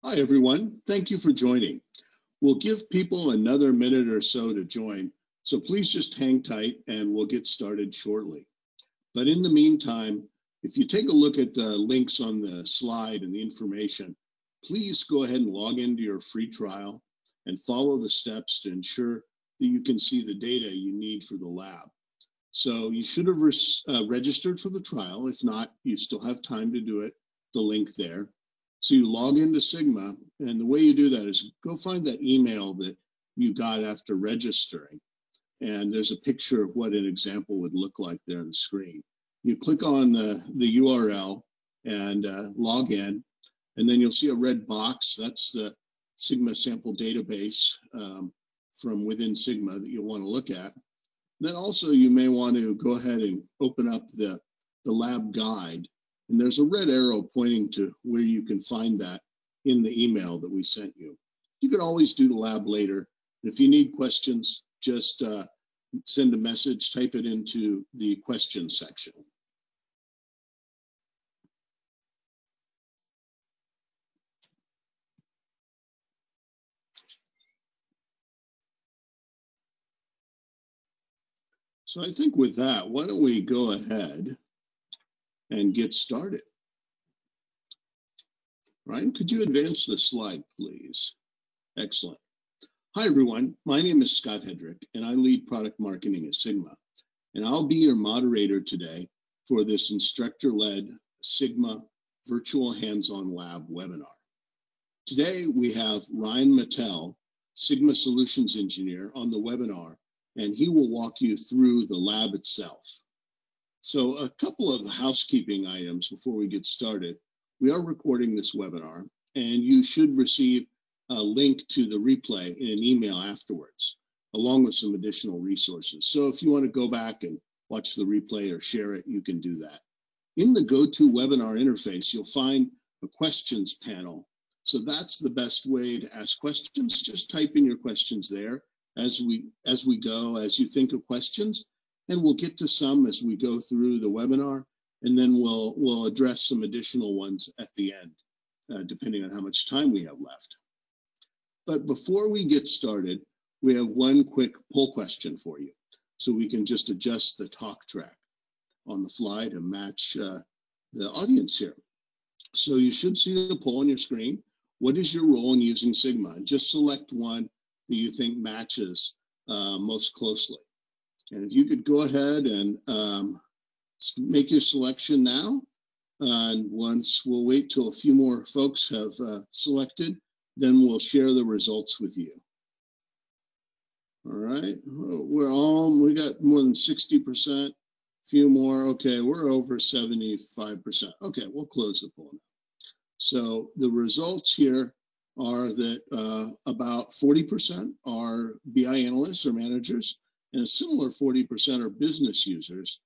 Hi, everyone. Thank you for joining. We'll give people another minute or so to join, so please just hang tight and we'll get started shortly. But in the meantime, if you take a look at the links on the slide and the information, please go ahead and log into your free trial and follow the steps to ensure that you can see the data you need for the lab. So you should have registered for the trial. If not, you still have time to do it, the link there. So you log into Sigma, and the way you do that is go find that email that you got after registering. And there's a picture of what an example would look like there on the screen. You click on the URL and log in, and then you'll see a red box. That's the Sigma sample database from within Sigma that you'll want to look at. Then also you may want to go ahead and open up the lab guide. And there's a red arrow pointing to where you can find that in the email that we sent you. You can always do the lab later. If you need questions, just send a message, type it into the questions section. So I think with that, why don't we go ahead and get started. Ryan, could you advance the slide, please? Excellent. Hi, everyone. My name is Scott Hedrick, and I lead product marketing at Sigma. And I'll be your moderator today for this instructor-led Sigma virtual hands-on lab webinar. Today, we have Ryan Mattel, Sigma Solutions Engineer, on the webinar, and he will walk you through the lab itself. So a couple of housekeeping items before we get started. We are recording this webinar, and you should receive a link to the replay in an email afterwards, along with some additional resources. So if you want to go back and watch the replay or share it, you can do that. In the GoToWebinar interface, you'll find a questions panel. So that's the best way to ask questions. Just type in your questions there as we go, as you think of questions. And we'll get to some as we go through the webinar, and then we'll address some additional ones at the end, depending on how much time we have left. But before we get started, we have one quick poll question for you, so we can just adjust the talk track on the fly to match the audience here. So you should see the poll on your screen. What is your role in using Sigma? And just select one that you think matches most closely. And if you could go ahead and make your selection now, and once we'll wait till a few more folks have selected, then we'll share the results with you. All right, we got more than 60%, few more. Okay, we're over 75%. Okay, we'll close the poll now. So the results here are that about 40% are BI analysts or managers, and a similar 40% are business users.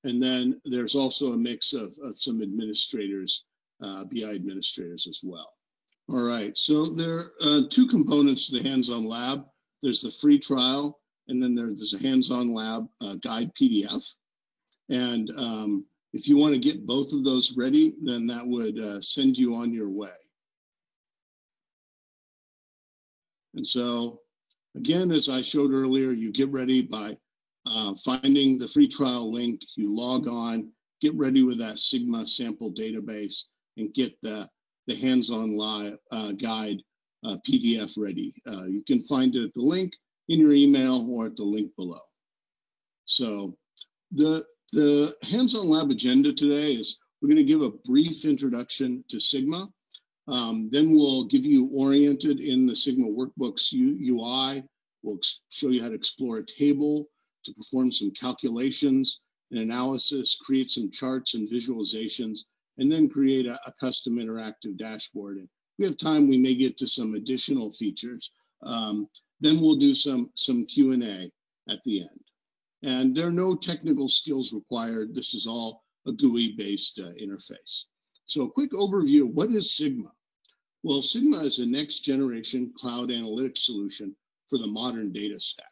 And then there's also a mix of some administrators, BI administrators as well. All right, so there are two components to the hands-on lab. There's the free trial, and then there's a hands-on lab guide PDF. And if you want to get both of those ready, then that would send you on your way. And so, again, as I showed earlier, you get ready by finding the free trial link, you log on, get ready with that Sigma sample database, and get the hands-on guide PDF ready. You can find it at the link in your email or at the link below. So the hands-on lab agenda today is we're going to give a brief introduction to Sigma. Then we'll give you oriented in the Sigma Workbooks UI. We'll show you how to explore a table, to perform some calculations and analysis, create some charts and visualizations, and then create a custom interactive dashboard. And if we have time, we may get to some additional features. Then we'll do some Q&A at the end. And there are no technical skills required. This is all a GUI-based interface. So a quick overview of what is Sigma? Well, Sigma is a next generation cloud analytics solution for the modern data stack.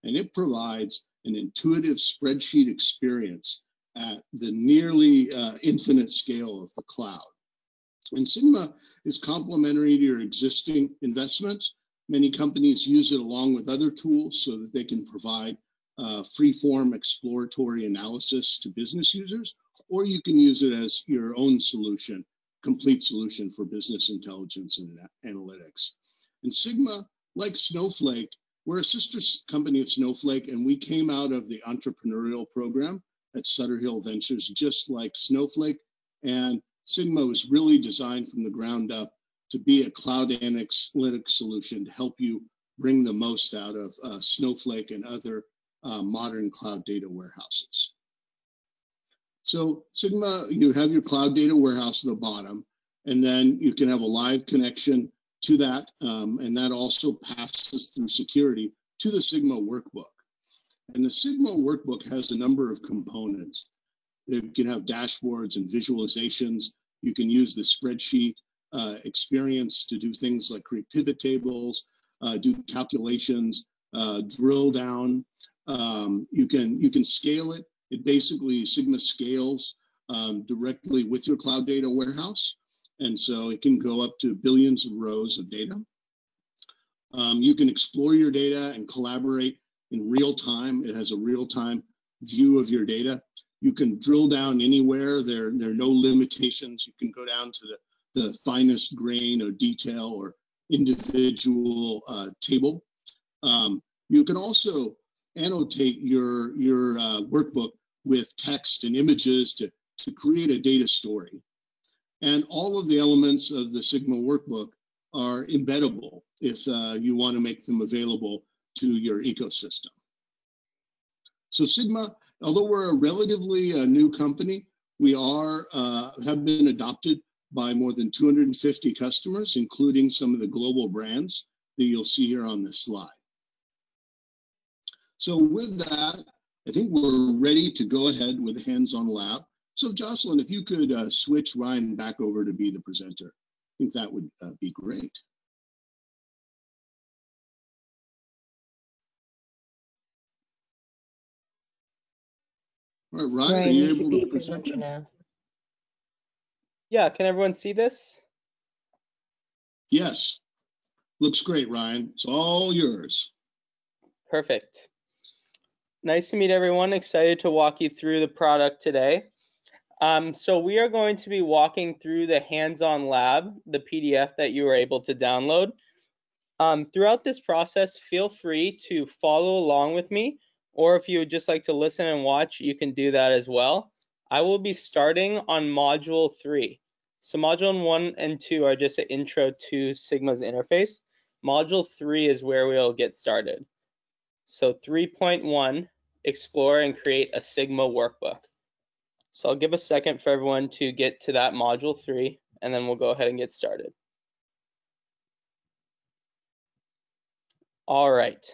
And it provides an intuitive spreadsheet experience at the nearly infinite scale of the cloud. And Sigma is complementary to your existing investments. Many companies use it along with other tools so that they can provide free-form exploratory analysis to business users, or you can use it as your own solution, complete solution for business intelligence and analytics. And Sigma, like Snowflake, we're a sister company of Snowflake, and we came out of the entrepreneurial program at Sutter Hill Ventures, just like Snowflake. And Sigma was really designed from the ground up to be a cloud analytics solution to help you bring the most out of Snowflake and other modern cloud data warehouses. So Sigma, you have your cloud data warehouse at the bottom, and then you can have a live connection to that, and that also passes through security to the Sigma workbook. And the Sigma workbook has a number of components. You can have dashboards and visualizations. You can use the spreadsheet experience to do things like create pivot tables, do calculations, drill down. You can scale it. It basically, Sigma scales directly with your cloud data warehouse. And so it can go up to billions of rows of data. You can explore your data and collaborate in real time. It has a real-time view of your data. You can drill down anywhere. There are no limitations. You can go down to the finest grain or detail or individual table. You can also annotate your workbook with text and images to create a data story. And all of the elements of the Sigma workbook are embeddable if you want to make them available to your ecosystem. So Sigma, although we're a relatively new company, we have been adopted by more than 250 customers, including some of the global brands that you'll see here on this slide. So with that, I think we're ready to go ahead with the hands-on lab. So Jocelyn, if you could switch Ryan back over to be the presenter, I think that would be great. All right, Ryan, are you able to present now? Yeah, can everyone see this? Yes, looks great, Ryan. It's all yours. Perfect. Nice to meet everyone. Excited to walk you through the product today. So we are going to be walking through the hands-on lab, the PDF that you were able to download. Throughout this process, feel free to follow along with me, or if you would just like to listen and watch, you can do that as well. I will be starting on module 3. So module 1 and 2 are just an intro to Sigma's interface. Module 3 is where we'll get started. So 3.1, explore and create a Sigma workbook. So I'll give a second for everyone to get to that module 3, and then we'll go ahead and get started. All right.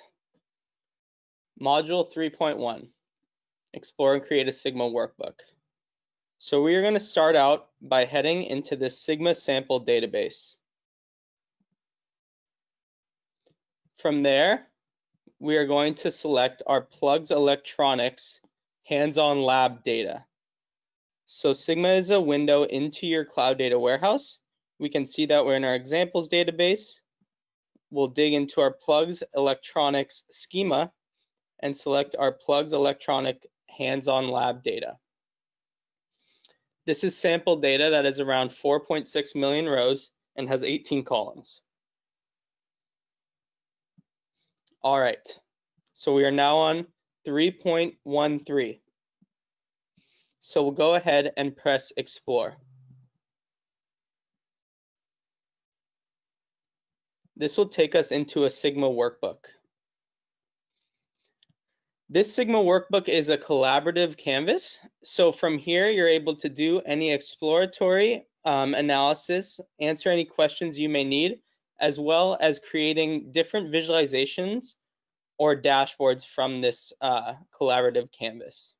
Module 3.1, explore and create a Sigma workbook. So we are going to start out by heading into the Sigma sample database. From there, we are going to select our Plugs Electronics hands-on lab data. So Sigma is a window into your cloud data warehouse. We can see that we're in our examples database. We'll dig into our Plugs Electronics schema and select our Plugs Electronic hands-on lab data. This is sample data that is around 4.6 million rows and has 18 columns. All right, so we are now on 3.13. So we'll go ahead and press Explore. This will take us into a Sigma workbook. This Sigma workbook is a collaborative canvas. So from here, you're able to do any exploratory analysis, answer any questions you may need, as well as creating different visualizations or dashboards from this collaborative canvas.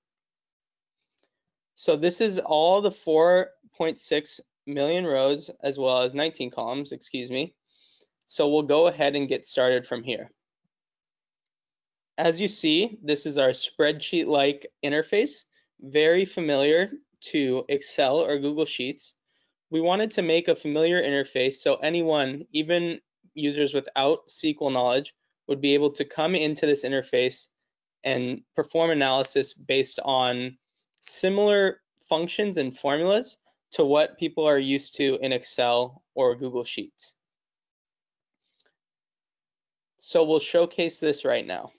So this is all the 4.6 million rows as well as 19 columns, excuse me. So we'll go ahead and get started from here. As you see, this is our spreadsheet-like interface, very familiar to Excel or Google Sheets. we wanted to make a familiar interface so anyone, even users without SQL knowledge, would be able to come into this interface and perform analysis based on similar functions and formulas to what people are used to in Excel or Google Sheets. So we'll showcase this right now.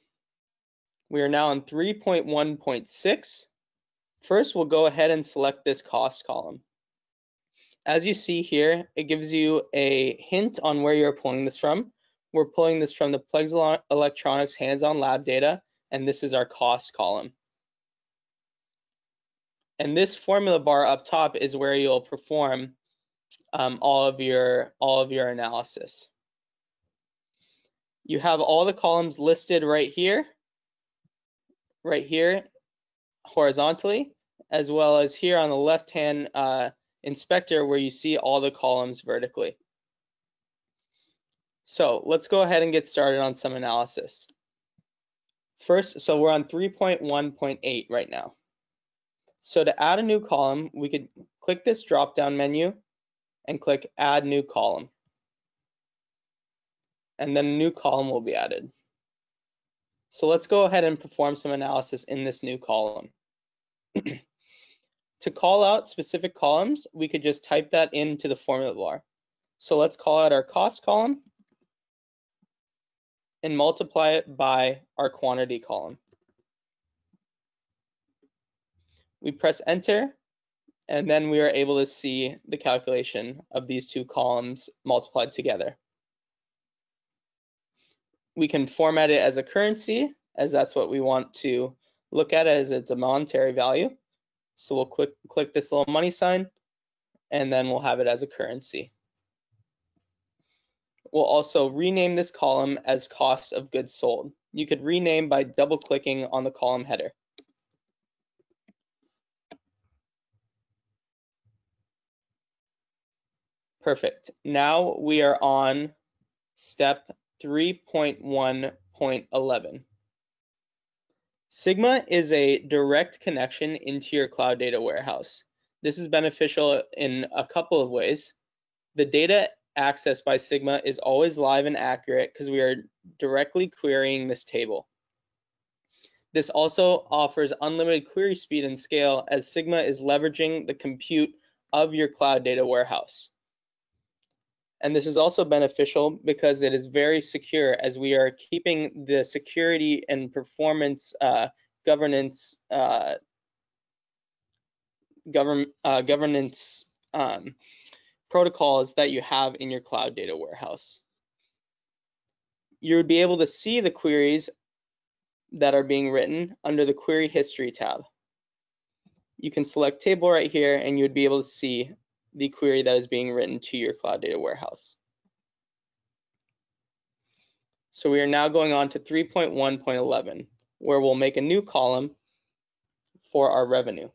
We are now on 3.1.6. First, we'll go ahead and select this cost column. As you see here, it gives you a hint on where you're pulling this from. We're pulling this from the Plex Electronics hands-on lab data, and this is our cost column. And this formula bar up top is where you'll perform all of your analysis. You have all the columns listed right here horizontally, as well as here on the left-hand inspector where you see all the columns vertically. So let's go ahead and get started on some analysis. First, so we're on 3.1.8 right now. So to add a new column, we could click this drop-down menu and click Add New Column. And then a new column will be added. So let's go ahead and perform some analysis in this new column. To call out specific columns, we could just type that into the formula bar. So let's call out our cost column and multiply it by our quantity column. We press enter, and then we are able to see the calculation of these two columns multiplied together. We can format it as a currency, as that's what we want to look at as it's a monetary value. So we'll click this little money sign, and then we'll have it as a currency. We'll also rename this column as cost of goods sold. You could rename by double-clicking on the column header. Perfect. Now we are on step 3.1.11. Sigma is a direct connection into your cloud data warehouse. This is beneficial in a couple of ways. The data accessed by Sigma is always live and accurate because we are directly querying this table. This also offers unlimited query speed and scale as Sigma is leveraging the compute of your cloud data warehouse. And this is also beneficial because it is very secure as we are keeping the security and performance governance protocols that you have in your cloud data warehouse. You would be able to see the queries that are being written under the Query History tab. You can select Table right here, and you would be able to see the query that is being written to your cloud data warehouse. So we are now going on to 3.1.11, where we'll make a new column for our revenue.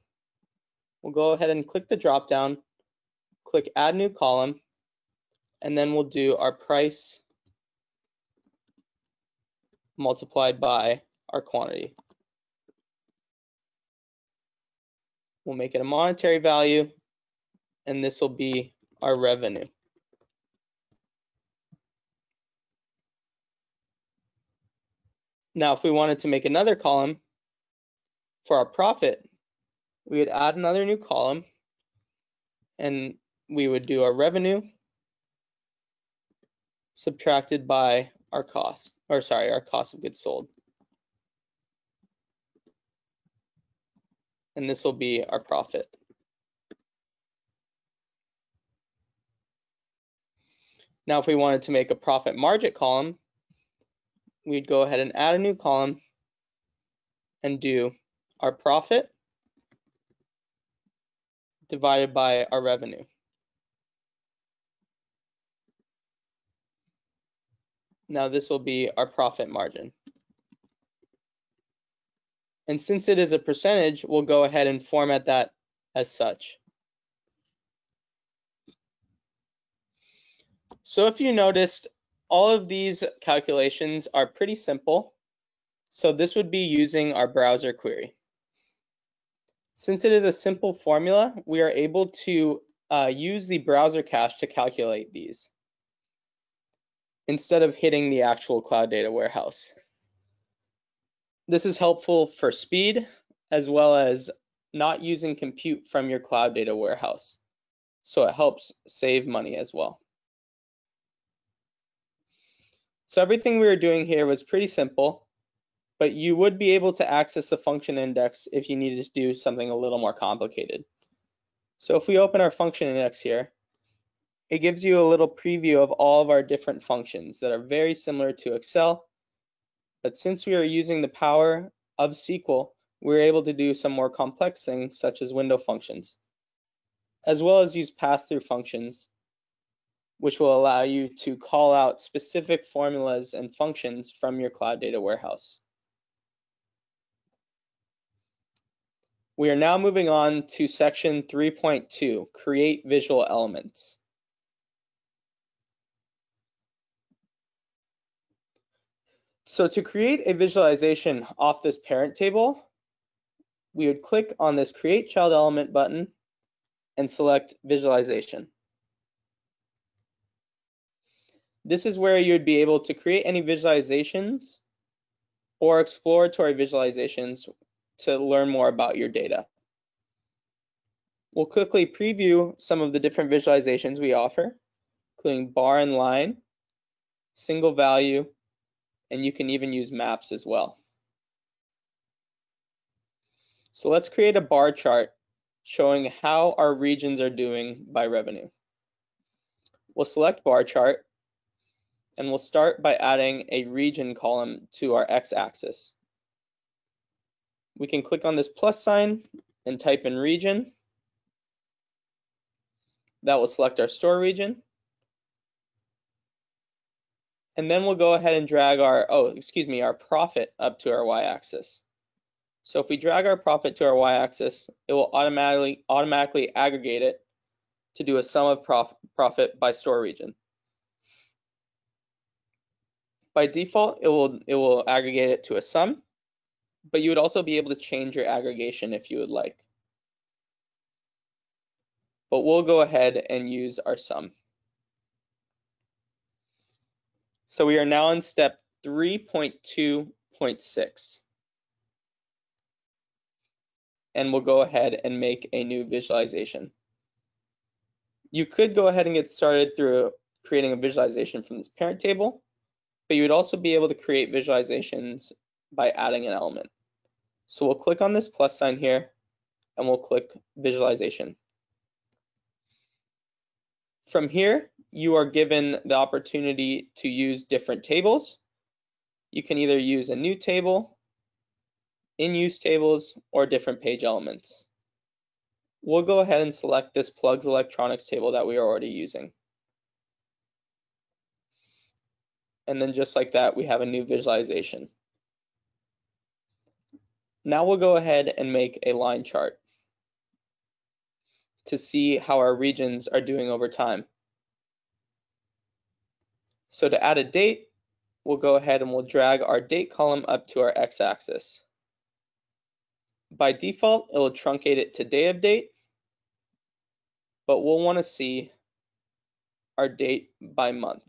We'll go ahead and click the drop-down, click Add New Column, and then we'll do our price multiplied by our quantity. We'll make it a monetary value, and this will be our revenue. Now, if we wanted to make another column for our profit, we would add another new column, and we would do our revenue subtracted by our cost, our cost of goods sold. And this will be our profit. Now, if we wanted to make a profit margin column, we'd go ahead and add a new column and do our profit divided by our revenue. Now this will be our profit margin. And since it is a percentage, we'll go ahead and format that as such. So if you noticed, all of these calculations are pretty simple. So this would be using our browser query. Since it is a simple formula, we are able to use the browser cache to calculate these instead of hitting the actual cloud data warehouse. This is helpful for speed as well as not using compute from your cloud data warehouse. So it helps save money as well. So everything we were doing here was pretty simple, but you would be able to access the function index if you needed to do something a little more complicated. So if we open our function index here, it gives you a little preview of all of our different functions that are very similar to Excel. But since we are using the power of SQL, we're able to do some more complex things such as window functions, as well as use pass-through functions, which will allow you to call out specific formulas and functions from your cloud data warehouse. We are now moving on to section 3.2, create visual elements. So to create a visualization off this parent table, we would click on this create child element button and select visualization. This is where you would be able to create any visualizations or exploratory visualizations to learn more about your data. We'll quickly preview some of the different visualizations we offer, including bar and line, single value, and you can even use maps as well. So let's create a bar chart showing how our regions are doing by revenue. We'll select bar chart, and we'll start by adding a region column to our x-axis. We can click on this plus sign and type in region. That will select our store region. And then we'll go ahead and drag our profit up to our y-axis. So if we drag our profit to our y-axis, it will automatically aggregate it to do a sum of profit by store region. By default, it will aggregate it to a sum, but you would also be able to change your aggregation if you would like. But we'll go ahead and use our sum. So we are now in step 3.2.6. And we'll go ahead and make a new visualization. You could go ahead and get started through creating a visualization from this parent table, but you would also be able to create visualizations by adding an element. So we'll click on this plus sign here, and we'll click visualization. From here, you are given the opportunity to use different tables. You can either use a new table, in-use tables, or different page elements. We'll go ahead and select this plugs electronics table that we are already using. And then just like that, we have a new visualization. Now we'll go ahead and make a line chart to see how our regions are doing over time. So to add a date, we'll go ahead and we'll drag our date column up to our x-axis. By default, it will truncate it to day of date, but we'll want to see our date by month.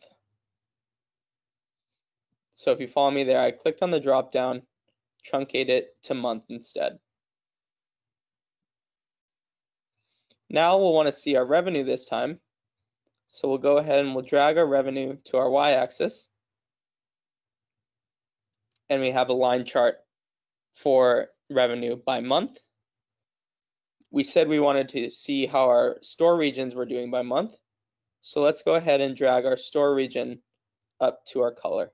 So if you follow me there, I clicked on the drop down, truncate it to month instead. Now we'll want to see our revenue this time. So we'll go ahead and we'll drag our revenue to our y-axis. And we have a line chart for revenue by month. We said we wanted to see how our store regions were doing by month. So let's go ahead and drag our store region up to our color.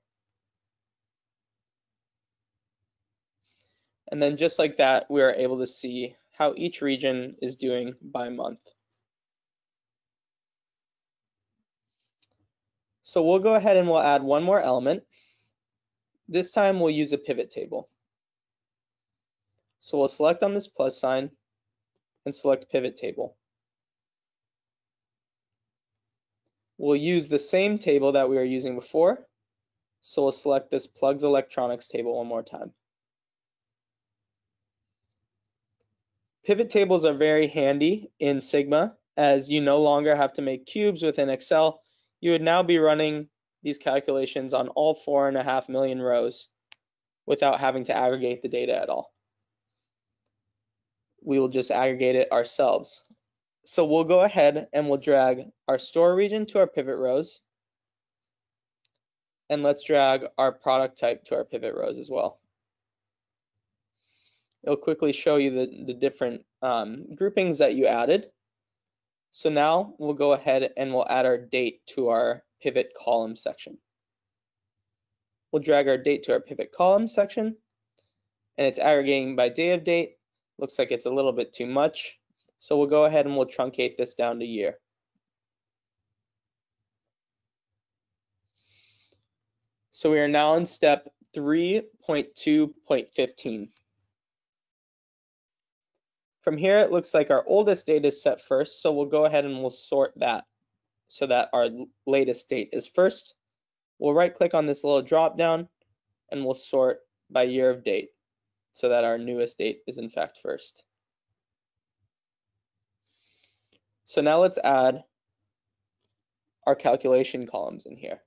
And then just like that, we are able to see how each region is doing by month. So we'll go ahead and we'll add one more element. This time we'll use a pivot table. So we'll select on this plus sign and select pivot table. We'll use the same table that we were using before. So we'll select this plugs electronics table one more time. Pivot tables are very handy in Sigma as you no longer have to make cubes within Excel. You would now be running these calculations on all 4.5 million rows without having to aggregate the data at all. We will just aggregate it ourselves. So we'll go ahead and we'll drag our store region to our pivot rows. And let's drag our product type to our pivot rows as well. It'll quickly show you the different groupings that you added. So now we'll go ahead and we'll add our date to our pivot column section. We'll drag our date to our pivot column section, and it's aggregating by day of date. Looks like it's a little bit too much. So we'll go ahead and we'll truncate this down to year. So we are now in step 3.2.15. From here, it looks like our oldest date is set first, so we'll go ahead and we'll sort that so that our latest date is first. We'll right-click on this little drop-down, and we'll sort by year of date so that our newest date is in fact first. So now let's add our calculation columns in here.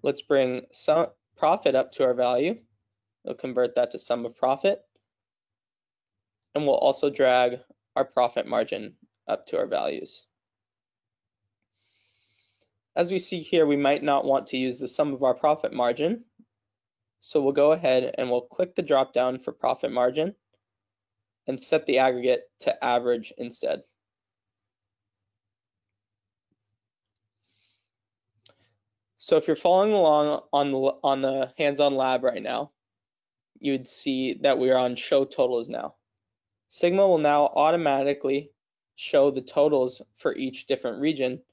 Let's bring sum profit up to our value. We'll convert that to sum of profit. And we'll also drag our profit margin up to our values. As we see here, we might not want to use the sum of our profit margin. So we'll go ahead and we'll click the drop down for profit margin and set the aggregate to average instead. So if you're following along on the hands-on lab right now, you'd see that we are on show totals now. Sigma will now automatically show the totals for each different region,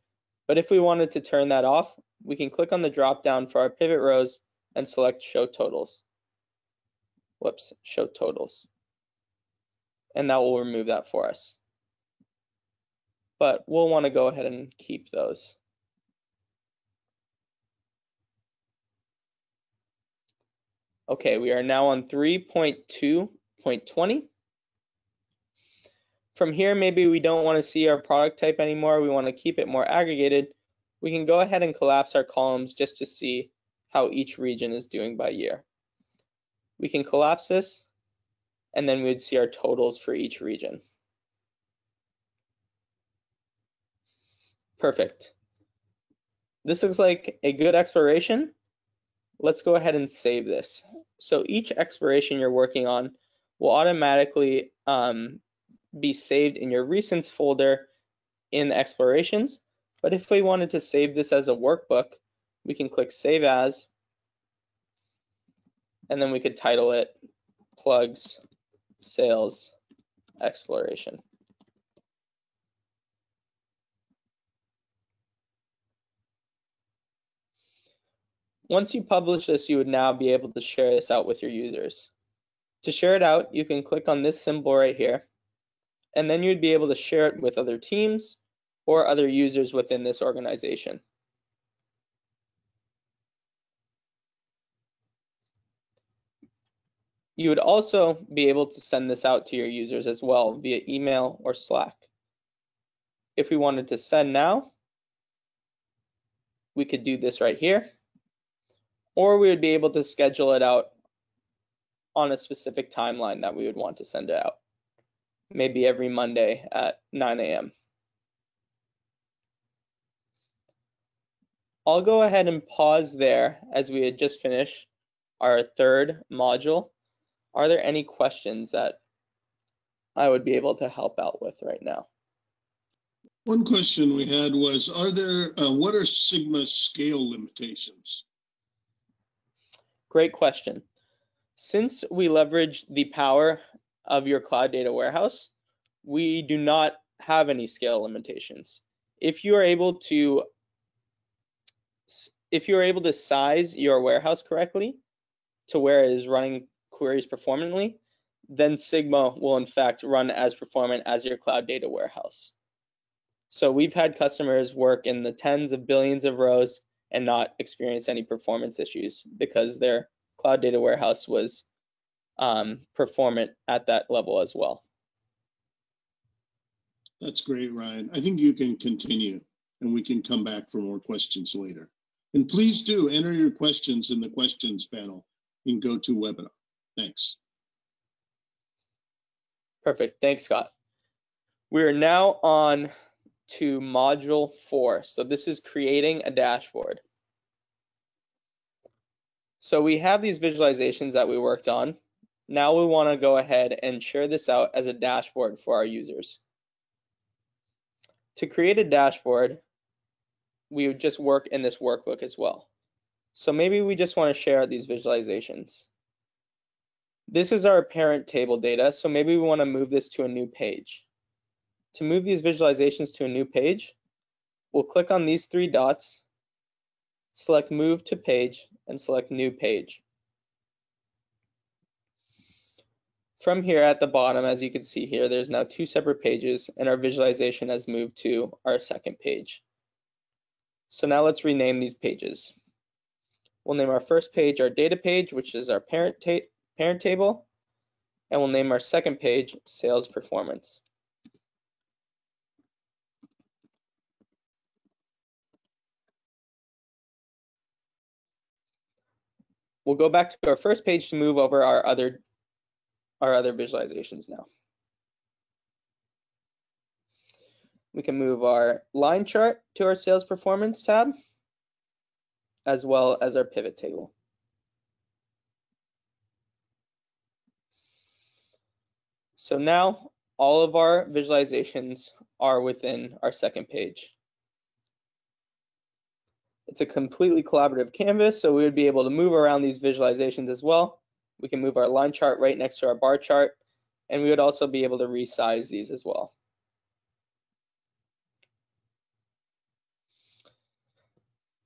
but if we wanted to turn that off, we can click on the drop down for our pivot rows and select show totals. Whoops, show totals. And that will remove that for us. But we'll want to go ahead and keep those. Okay, we are now on 3.2.20. From here, maybe we don't want to see our product type anymore. We want to keep it more aggregated. We can go ahead and collapse our columns just to see how each region is doing by year. We can collapse this, and then we would see our totals for each region. Perfect. This looks like a good exploration. Let's go ahead and save this. So each expiration you're working on will automatically be saved in your recents folder in explorations. But if we wanted to save this as a workbook, we can click Save As, and then we could title it Plugs Sales Exploration. Once you publish this, you would now be able to share this out with your users. To share it out, you can click on this symbol right here, and then you'd be able to share it with other teams or other users within this organization. You would also be able to send this out to your users as well via email or Slack. If we wanted to send now, we could do this right here, or we would be able to schedule it out on a specific timeline that we would want to send it out, maybe every Monday at 9 a.m. I'll go ahead and pause there as we had just finished our third module. Are there any questions that I would be able to help out with right now? One question we had was, what are Sigma's scale limitations? Great question. Since we leverage the power of your cloud data warehouse, we do not have any scale limitations. If you are able to size your warehouse correctly to where it is running queries performantly, then Sigma will in fact run as performant as your cloud data warehouse. So we've had customers work in the tens of billions of rows and not experience any performance issues because their cloud data warehouse was performant at that level as well. That's great, Ryan. I think you can continue and we can come back for more questions later. And please do enter your questions in the questions panel in GoToWebinar. Thanks. Perfect. Thanks, Scott. We are now on to module 4. So this is creating a dashboard. So we have these visualizations that we worked on. Now we want to go ahead and share this out as a dashboard for our users. To create a dashboard, we would just work in this workbook as well. So maybe we just want to share these visualizations. This is our parent table data, so maybe we want to move this to a new page. To move these visualizations to a new page, we'll click on these 3 dots, select Move to Page, and select New Page. From here at the bottom, as you can see here, there's now 2 separate pages, and our visualization has moved to our second page. So now let's rename these pages. We'll name our first page our data page, which is our parent table, and we'll name our second page Sales Performance. We'll go back to our first page to move over our other visualizations now. We can move our line chart to our Sales Performance tab, as well as our pivot table. So now all of our visualizations are within our second page. It's a completely collaborative canvas, so we would be able to move around these visualizations as well. We can move our line chart right next to our bar chart, and we would also be able to resize these as well.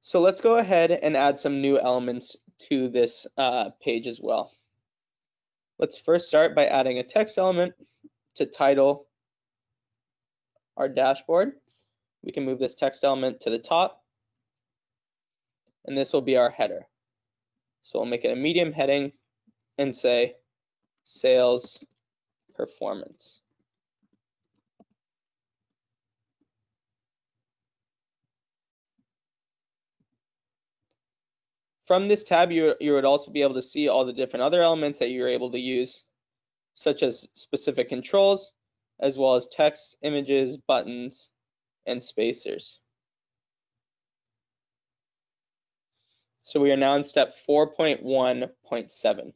So let's go ahead and add some new elements to this page as well. Let's first start by adding a text element to title our dashboard. We can move this text element to the top, and this will be our header. So we'll make it a medium heading and say Sales Performance. From this tab, you would also be able to see all the different other elements that you're able to use, such as specific controls, as well as text, images, buttons, and spacers. So we are now in step 4.1.7.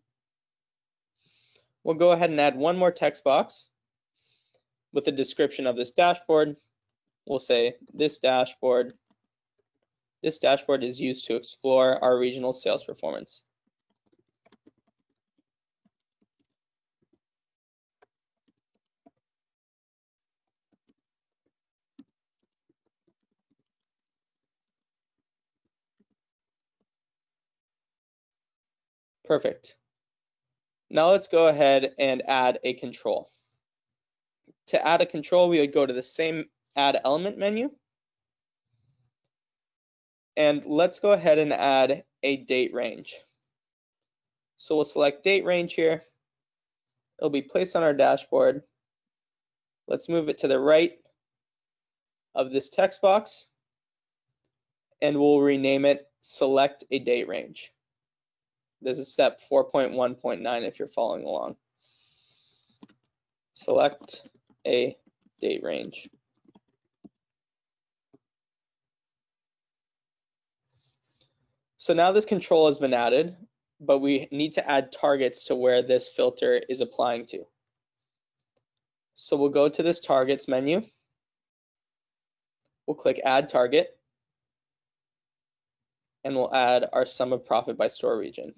We'll go ahead and add one more text box with a description of this dashboard. We'll say this dashboard is used to explore our regional sales performance. Perfect. Now let's go ahead and add a control. To add a control, we would go to the same Add Element menu. And let's go ahead and add a date range. So we'll select date range here. It'll be placed on our dashboard. Let's move it to the right of this text box, and we'll rename it Select a Date Range. This is step 4.1.9 if you're following along. Select a date range. So now this control has been added, but we need to add targets to where this filter is applying to. So we'll go to this targets menu. We'll click Add Target, and we'll add our sum of profit by store region.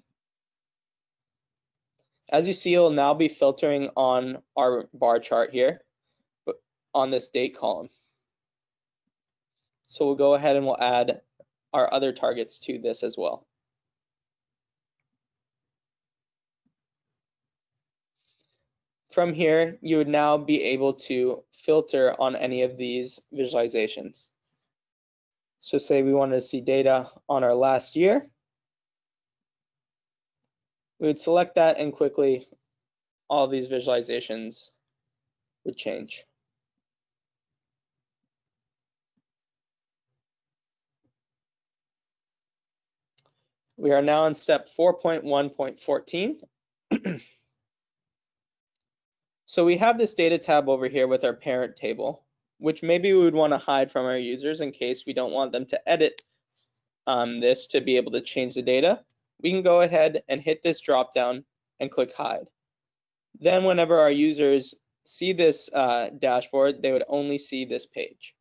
As you see, it'll now be filtering on our bar chart here, but on this date column. So we'll go ahead and we'll add our other targets to this as well. From here, you would now be able to filter on any of these visualizations. So say we wanted to see data on our last year. We would select that, and quickly all these visualizations would change. We are now on step 4.1.14. So we have this data tab over here with our parent table, which maybe we would want to hide from our users in case we don't want them to edit this to be able to change the data. We can go ahead and hit this drop down and click hide. Then whenever our users see this dashboard, they would only see this page.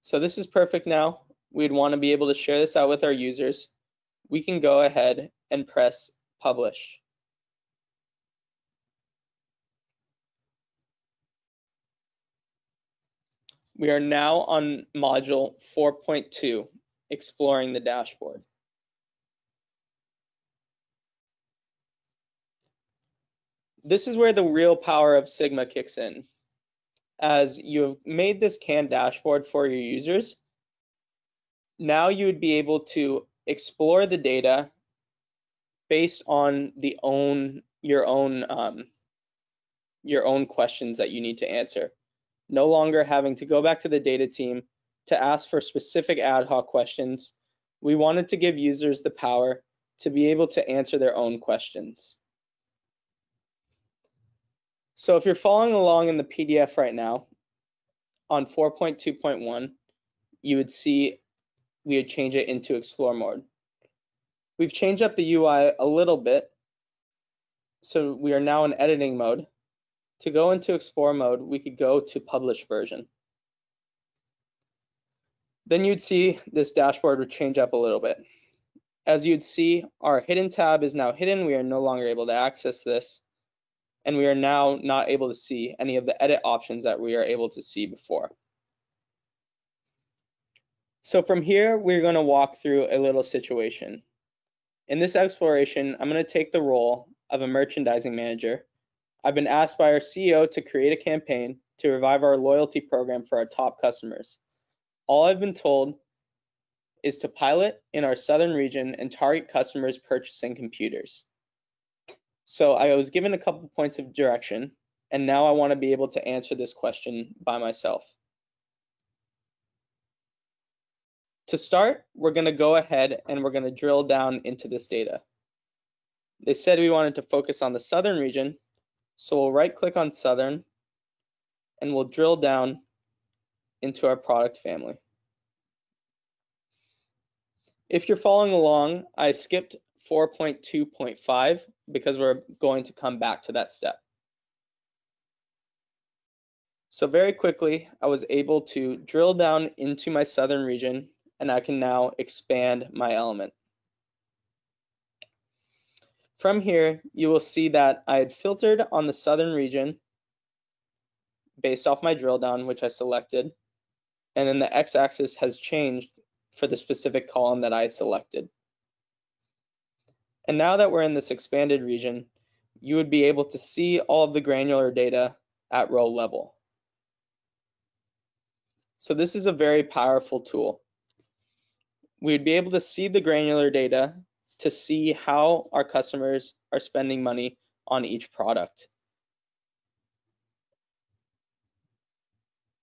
So this is perfect now. We'd want to be able to share this out with our users. We can go ahead and press publish. We are now on module 4.2, exploring the dashboard. This is where the real power of Sigma kicks in. As you have made this canned dashboard for your users, now you would be able to explore the data based on your own questions that you need to answer. No longer having to go back to the data team to ask for specific ad hoc questions. We wanted to give users the power to be able to answer their own questions. So if you're following along in the PDF right now, on 4.2.1, you would see we would change it into Explore mode. We've changed up the UI a little bit, so we are now in editing mode. To go into Explore mode, we could go to Publish version. Then you'd see this dashboard would change up a little bit. As you'd see, our hidden tab is now hidden. We are no longer able to access this, and we are now not able to see any of the edit options that we are able to see before. So from here, we're going to walk through a little situation. In this exploration, I'm going to take the role of a merchandising manager. I've been asked by our CEO to create a campaign to revive our loyalty program for our top customers. All I've been told is to pilot in our southern region and target customers purchasing computers. So I was given a couple points of direction, and now I want to be able to answer this question by myself. To start, we're going to go ahead and we're going to drill down into this data. They said we wanted to focus on the southern region, so we'll right click on southern and we'll drill down into our product family. If you're following along, I skipped 4.2.5 because we're going to come back to that step. So very quickly, I was able to drill down into my southern region, and I can now expand my element. From here, you will see that I had filtered on the southern region based off my drill down, which I selected, and then the x-axis has changed for the specific column that I selected. And now that we're in this expanded region, you would be able to see all of the granular data at row level. So this is a very powerful tool. We'd be able to see the granular data to see how our customers are spending money on each product.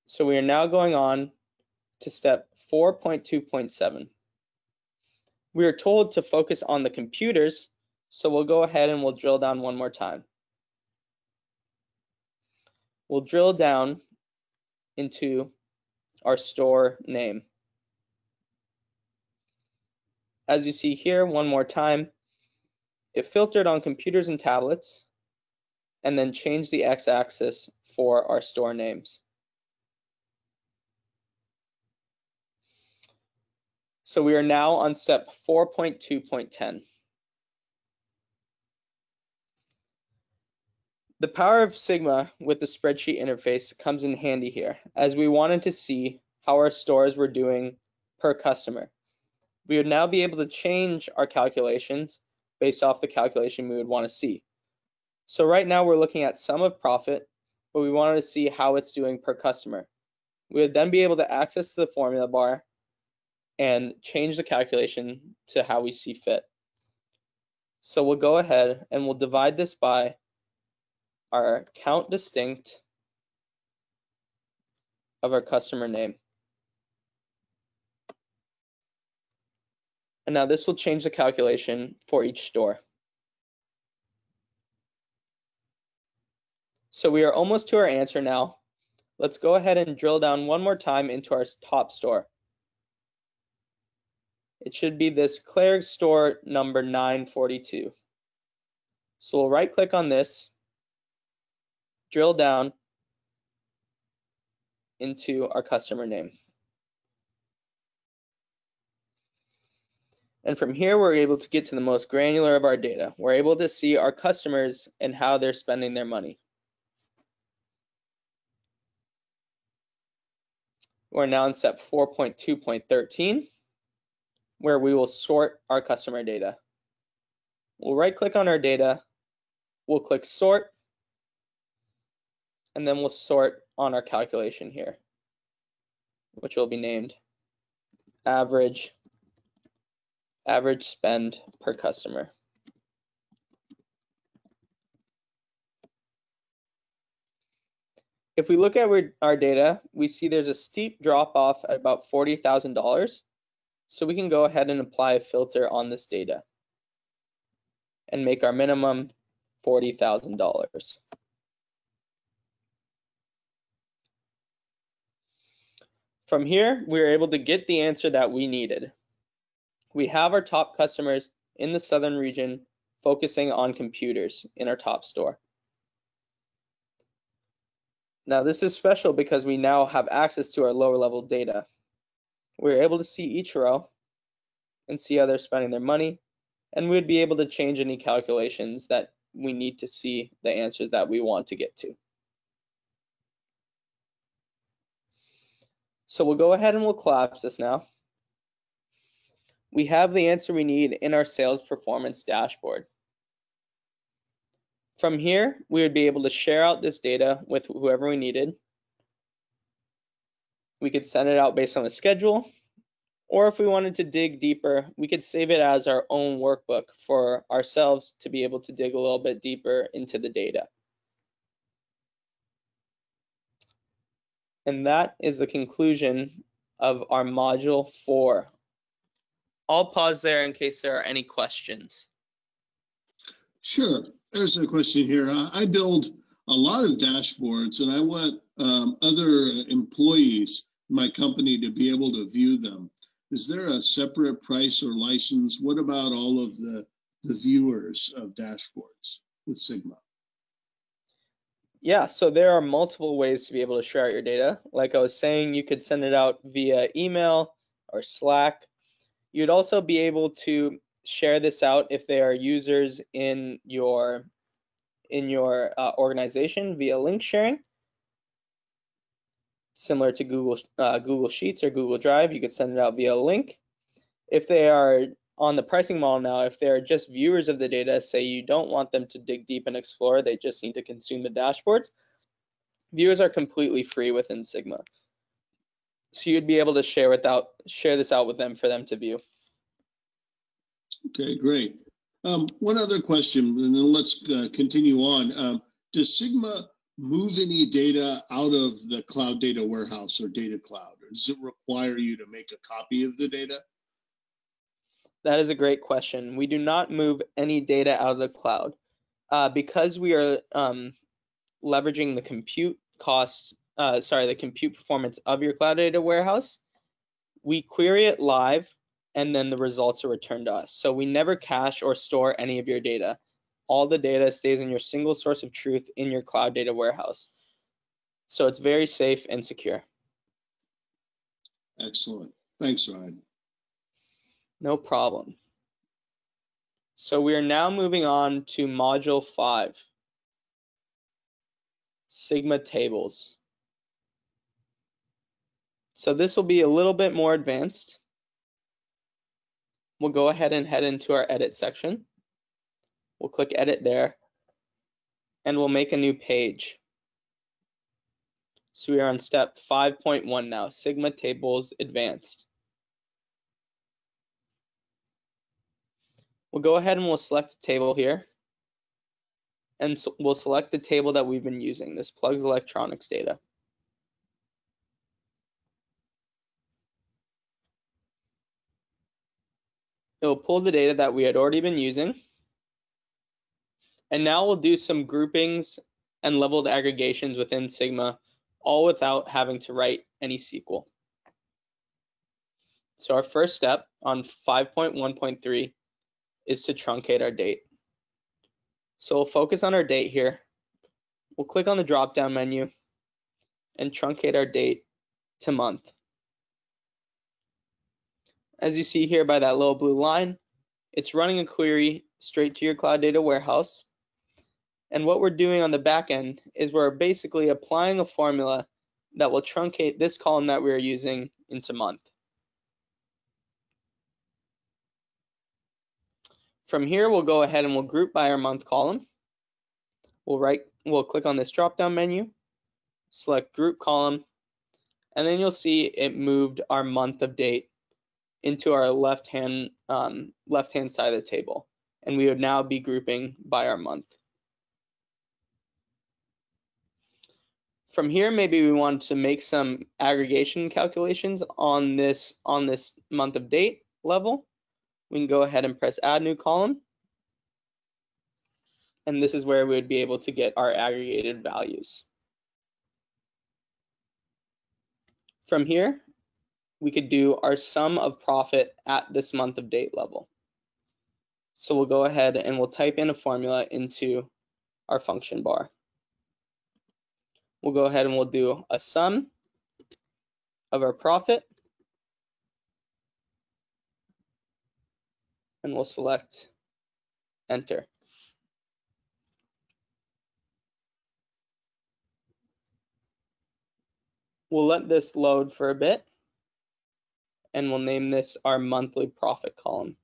So we are now going on to step 4.2.7. We are told to focus on the computers, so we'll go ahead and we'll drill down one more time. We'll drill down into our store name. As you see here, one more time, it filtered on computers and tablets, and then changed the x-axis for our store names. So we are now on step 4.2.10. The power of Sigma with the spreadsheet interface comes in handy here, as we wanted to see how our stores were doing per customer. We would now be able to change our calculations based off the calculation we would want to see. So right now we're looking at sum of profit, but we wanted to see how it's doing per customer. We would then be able to access to the formula bar and change the calculation to how we see fit. So we'll go ahead and we'll divide this by our count distinct of our customer name. And now this will change the calculation for each store. So we are almost to our answer now. Let's go ahead and drill down one more time into our top store. It should be this Claire's store number 942. So we'll right click on this, drill down into our customer name. And from here, we're able to get to the most granular of our data. We're able to see our customers and how they're spending their money. We're now in step 4.2.13, where we will sort our customer data. We'll right click on our data, we'll click sort, and then we'll sort on our calculation here, which will be named average spend per customer. If we look at our data, we see there's a steep drop off at about $40,000. So we can go ahead and apply a filter on this data and make our minimum $40,000. From here, we were able to get the answer that we needed. We have our top customers in the southern region focusing on computers in our top store. Now this is special because we now have access to our lower level data. We're able to see each row and see how they're spending their money, and we'd be able to change any calculations that we need to see the answers that we want to get to. So we'll go ahead and we'll collapse this now. We have the answer we need in our sales performance dashboard. From here, we would be able to share out this data with whoever we needed. We could send it out based on the schedule, or if we wanted to dig deeper, we could save it as our own workbook for ourselves to be able to dig a little bit deeper into the data. And that is the conclusion of our module 4. I'll pause there in case there are any questions. Sure. There's a question here. I build a lot of dashboards, and I want other employees in my company to be able to view them. Is there a separate price or license? What about all of the viewers of dashboards with Sigma? Yeah, so there are multiple ways to be able to share out your data. Like I was saying, you could send it out via email or Slack. You'd also be able to share this out if they are users in your organization via link sharing. Similar to Google Sheets or Google Drive, you could send it out via a link. If they are on the pricing model now, if they're just viewers of the data, say you don't want them to dig deep and explore, they just need to consume the dashboards, viewers are completely free within Sigma. So you'd be able to share this out with them for them to view. Okay, great. One other question, and then let's continue on. Does Sigma move any data out of the cloud data warehouse or data cloud, or does it require you to make a copy of the data? That is a great question. We do not move any data out of the cloud. Because we are leveraging the compute performance of your cloud data warehouse, we query it live and then the results are returned to us. So we never cache or store any of your data. All the data stays in your single source of truth in your cloud data warehouse. So it's very safe and secure. Excellent. Thanks, Ryan. No problem. So we are now moving on to module 5, Sigma tables. So this will be a little bit more advanced. We'll go ahead and head into our edit section. We'll click edit there and we'll make a new page. So we are on step 5.1 now, Sigma tables advanced. We'll go ahead and we'll select the table here. And so we'll select the table that we've been using, this plugs electronics data. It will pull the data that we had already been using. And now we'll do some groupings and leveled aggregations within Sigma, all without having to write any SQL. So our first step on 5.1.3 is to truncate our date. So we'll focus on our date here. We'll click on the drop-down menu and truncate our date to month. As you see here by that little blue line, it's running a query straight to your Cloud Data Warehouse. And what we're doing on the back end is we're basically applying a formula that will truncate this column that we're using into month. From here, we'll go ahead and we'll group by our month column. We'll click on this drop-down menu, select group column, and then you'll see it moved our month of date into our left-hand side of the table. And we would now be grouping by our month. From here, maybe we want to make some aggregation calculations on this month of date level. We can go ahead and press add new column. And this is where we would be able to get our aggregated values. From here, we could do our sum of profit at this month of date level. So we'll go ahead and we'll type in a formula into our function bar. We'll go ahead and we'll do a sum of our profit. And we'll select enter. We'll let this load for a bit, and we'll name this our monthly profit column.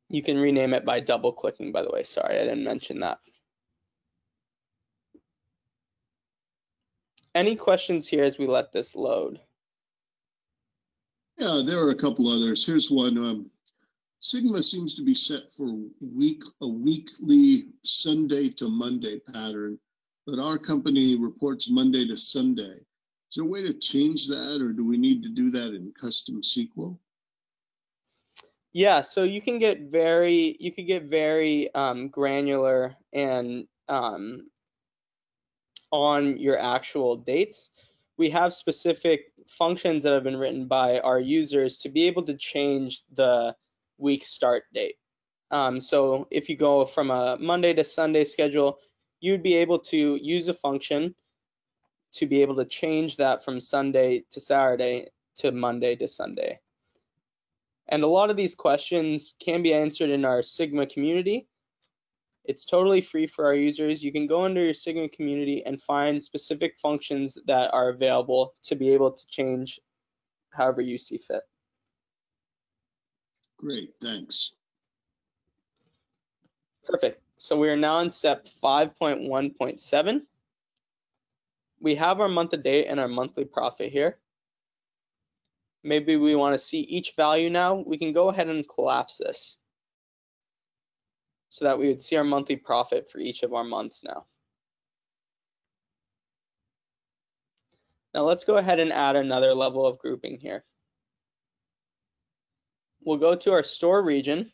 You can rename it by double clicking, by the way. Sorry, I didn't mention that. Any questions here as we let this load? Yeah, there are a couple others. Here's one. Sigma seems to be set for a weekly Sunday to Monday pattern, but our company reports Monday to Sunday. Is there a way to change that, or do we need to do that in custom SQL? Yeah, so you can get very granular and on your actual dates. We have specific functions that have been written by our users to be able to change the week start date. So if you go from a Monday to Sunday schedule, you'd be able to use a function to be able to change that from Sunday to Saturday to Monday to Sunday. And a lot of these questions can be answered in our Sigma community. It's totally free for our users. You can go under your Sigma community and find specific functions that are available to be able to change however you see fit. Great, thanks. Perfect. So we are now in step 5.1.7. We have our month of date and our monthly profit here. Maybe we want to see each value now. We can go ahead and collapse this so that we would see our monthly profit for each of our months now. Now let's go ahead and add another level of grouping here. We'll go to our store region.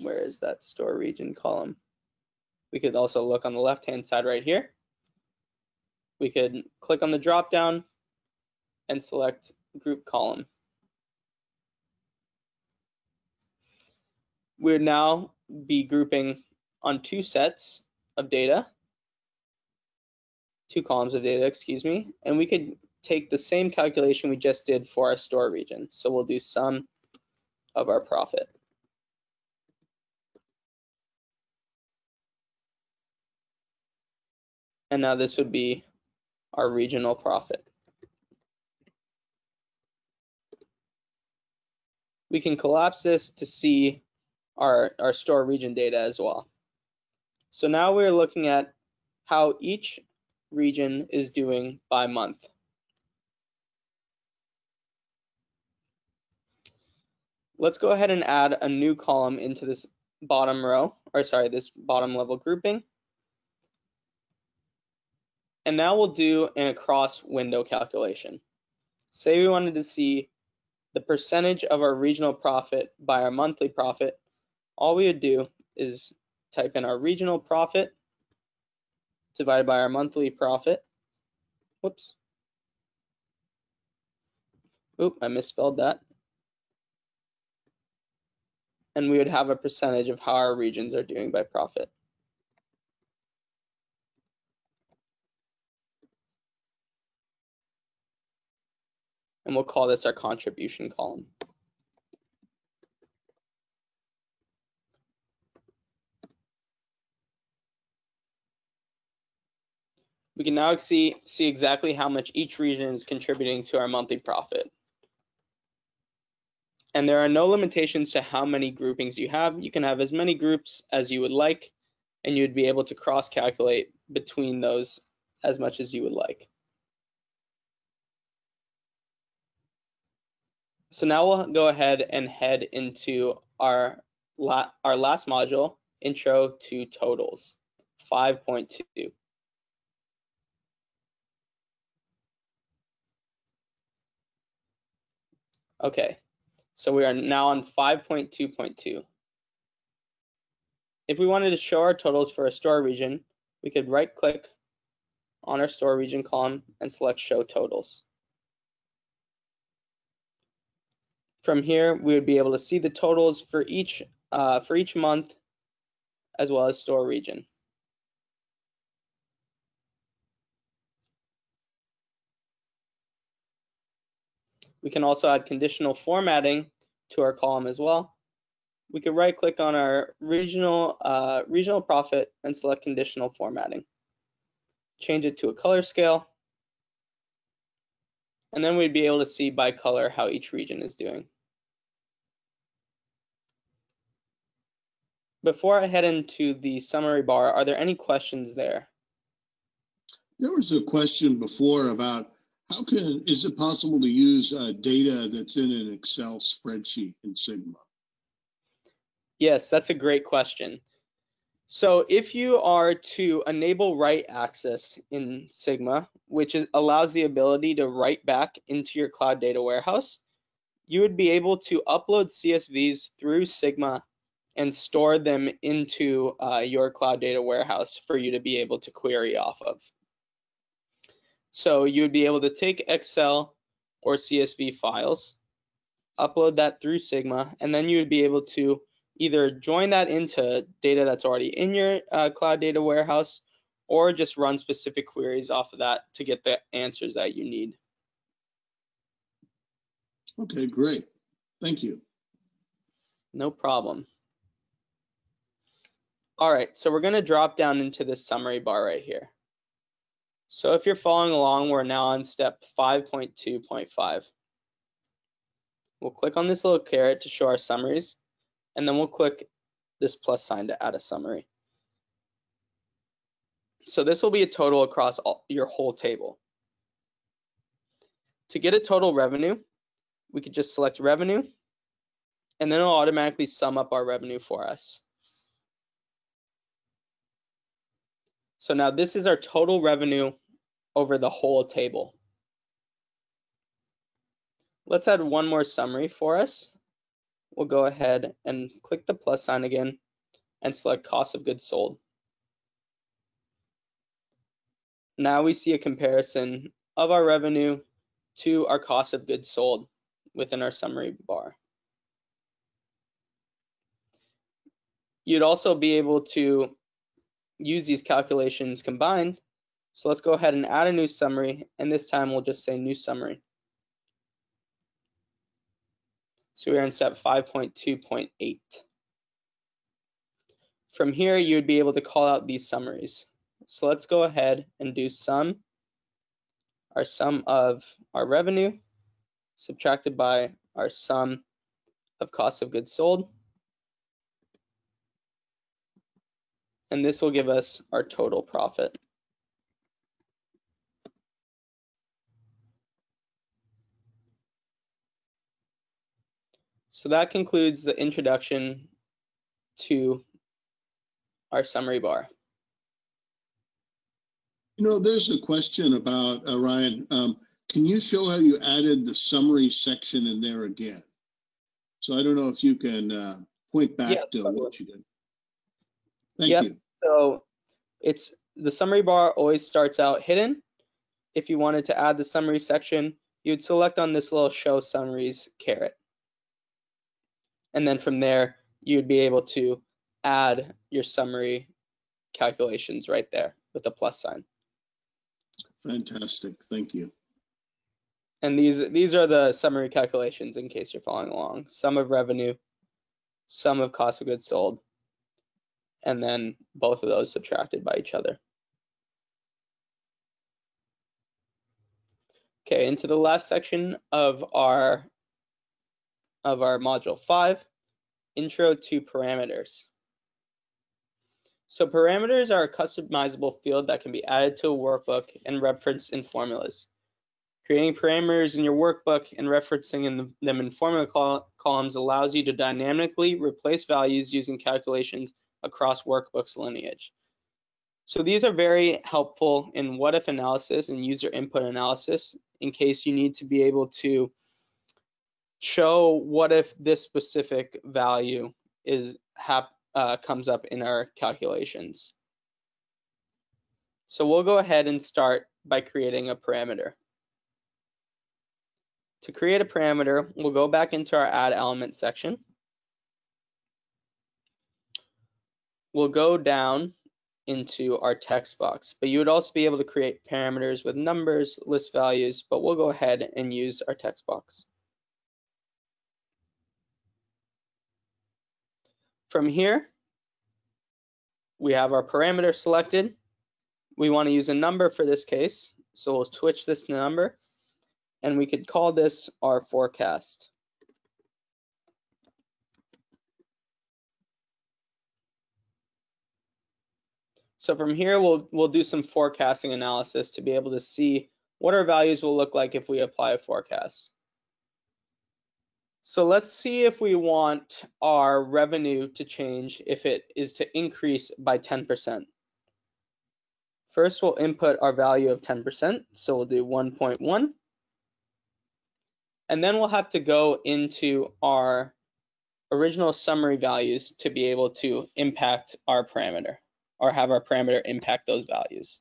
Where is that store region column? We could also look on the left-hand side right here. We could click on the drop-down and select group column. We'll now be grouping on two sets of data, two columns of data, excuse me, and we could take the same calculation we just did for our store region. So we'll do sum of our profit. And now this would be our regional profit. We can collapse this to see our store region data as well. So now we're looking at how each region is doing by month. let's go ahead and add a new column into this bottom row, or sorry, this bottom level grouping. And now we'll do an across window calculation. Say we wanted to see the percentage of our regional profit by our monthly profit. All we would do is type in our regional profit divided by our monthly profit. Whoops. Oop, I misspelled that. And we would have a percentage of how our regions are doing by profit. And we'll call this our contribution column. We can now see exactly how much each region is contributing to our monthly profit. And there are no limitations to how many groupings you have. You can have as many groups as you would like, and you'd be able to cross-calculate between those as much as you would like. So now we'll go ahead and head into our last module, Intro to Totals, 5.2. Okay, so we are now on 5.2.2. If we wanted to show our totals for a store region, we could right-click on our store region column and select Show Totals. From here, we would be able to see the totals for each month, as well as store region. We can also add conditional formatting to our column as well. We could right-click on our regional profit and select conditional formatting. Change it to a color scale, and then we'd be able to see by color how each region is doing. Before I head into the summary bar, are there any questions there? There was a question before about is it possible to use data that's in an Excel spreadsheet in Sigma? Yes, that's a great question. So if you are to enable write access in Sigma, which allows the ability to write back into your cloud data warehouse, you would be able to upload CSVs through Sigma and store them into your cloud data warehouse for you to be able to query off of. So you would be able to take Excel or CSV files, upload that through Sigma, and then you would be able to either join that into data that's already in your cloud data warehouse, or just run specific queries off of that to get the answers that you need. Okay, great. Thank you. No problem. All right, so we're going to drop down into this summary bar right here. So if you're following along, we're now on step 5.2.5. We'll click on this little caret to show our summaries, and then we'll click this plus sign to add a summary. So this will be a total across your whole table. To get a total revenue, we could just select revenue, and then it'll automatically sum up our revenue for us. So now this is our total revenue over the whole table. Let's add one more summary for us. We'll go ahead and click the plus sign again and select cost of goods sold. Now we see a comparison of our revenue to our cost of goods sold within our summary bar. You'd also be able to use these calculations combined. So let's go ahead and add a new summary, and this time we'll just say new summary. So we're in step 5.2.8. From here, you would be able to call out these summaries. So let's go ahead and do sum of our revenue subtracted by our sum of cost of goods sold. And this will give us our total profit. So that concludes the introduction to our summary bar. You know, there's a question about, Ryan, can you show how you added the summary section in there again? So I don't know if you can point back to what you did. Thank you. So it's the summary bar always starts out hidden. If you wanted to add the summary section, you'd select on this little show summaries caret. And then from there, you'd be able to add your summary calculations right there with a plus sign. Fantastic, thank you. And these are the summary calculations in case you're following along. Sum of revenue, sum of cost of goods sold, and then both of those subtracted by each other. Okay, into the last section of our module 5, intro to parameters. So parameters are a customizable field that can be added to a workbook and referenced in formulas. Creating parameters in your workbook and referencing them in formula columns allows you to dynamically replace values using calculations across workbooks lineage. So these are very helpful in what-if analysis and user input analysis in case you need to be able to show what if this specific value comes up in our calculations. So we'll go ahead and start by creating a parameter. To create a parameter, we'll go back into our add element section. We'll go down into our text box, but you would also be able to create parameters with numbers, list values, but we'll go ahead and use our text box. From here, we have our parameter selected. We want to use a number for this case, so we'll switch this to number, and we could call this our forecast. So from here, we'll do some forecasting analysis to be able to see what our values will look like if we apply a forecast. So let's see if we want our revenue to change if it is to increase by 10%. First, we'll input our value of 10%, so we'll do 1.1. And then we'll have to go into our original summary values to be able to impact our parameter, or have our parameter impact those values.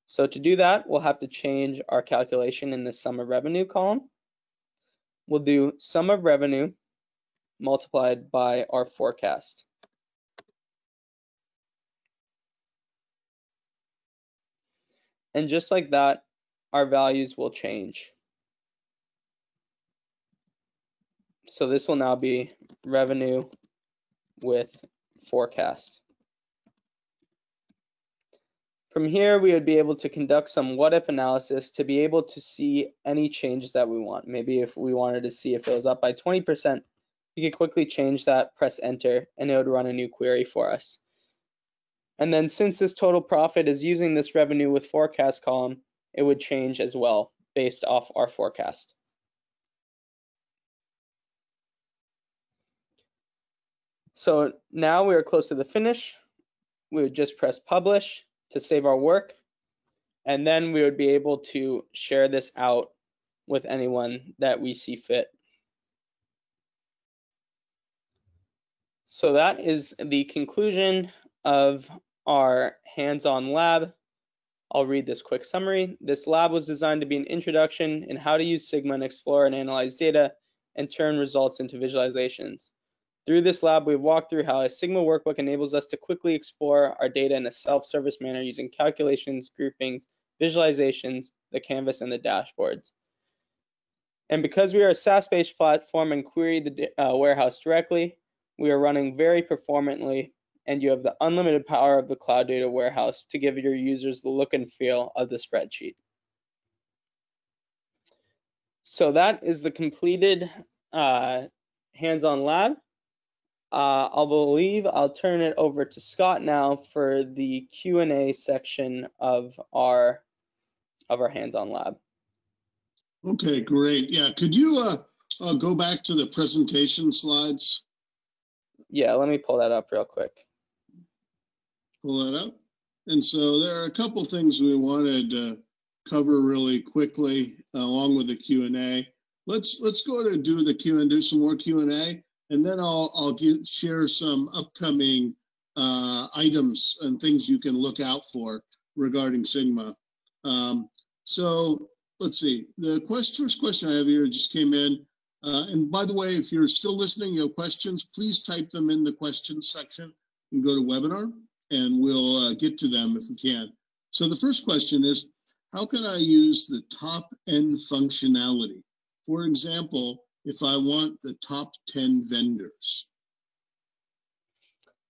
So to do that, we'll have to change our calculation in the sum of revenue column. We'll do sum of revenue multiplied by our forecast. And just like that, our values will change. So this will now be revenue with forecast. From here, we would be able to conduct some what-if analysis to be able to see any changes that we want. Maybe if we wanted to see if it was up by 20%, we could quickly change that, press enter, and it would run a new query for us. And then since this total profit is using this revenue with forecast column, it would change as well based off our forecast. So now we are close to the finish. We would just press publish to save our work, and then we would be able to share this out with anyone that we see fit. So that is the conclusion of our hands-on lab. I'll read this quick summary. This lab was designed to be an introduction in how to use Sigma and explore and analyze data and turn results into visualizations. Through this lab, we've walked through how a Sigma workbook enables us to quickly explore our data in a self-service manner using calculations, groupings, visualizations, the canvas, and the dashboards. And because we are a SaaS-based platform and query the warehouse directly, we are running very performantly, and you have the unlimited power of the cloud data warehouse to give your users the look and feel of the spreadsheet. So that is the completed hands-on lab. I'll turn it over to Scott now for the Q&A section of our hands-on lab. Okay, great. Yeah, could you Go back to the presentation slides. Yeah, let me pull that up real quick. Pull that up. And so there are a couple things we wanted to cover really quickly along with the Q&A. Let's go to do the Q and do some more Q&A, and then I'll share some upcoming items and things you can look out for regarding Sigma. So let's see. The first question I have here just came in. And by the way, if you're still listening, you have questions, please type them in the questions section and go to webinar, and we'll get to them if we can. So the first question is, how can I use the top end functionality? For example, if I want the top 10 vendors.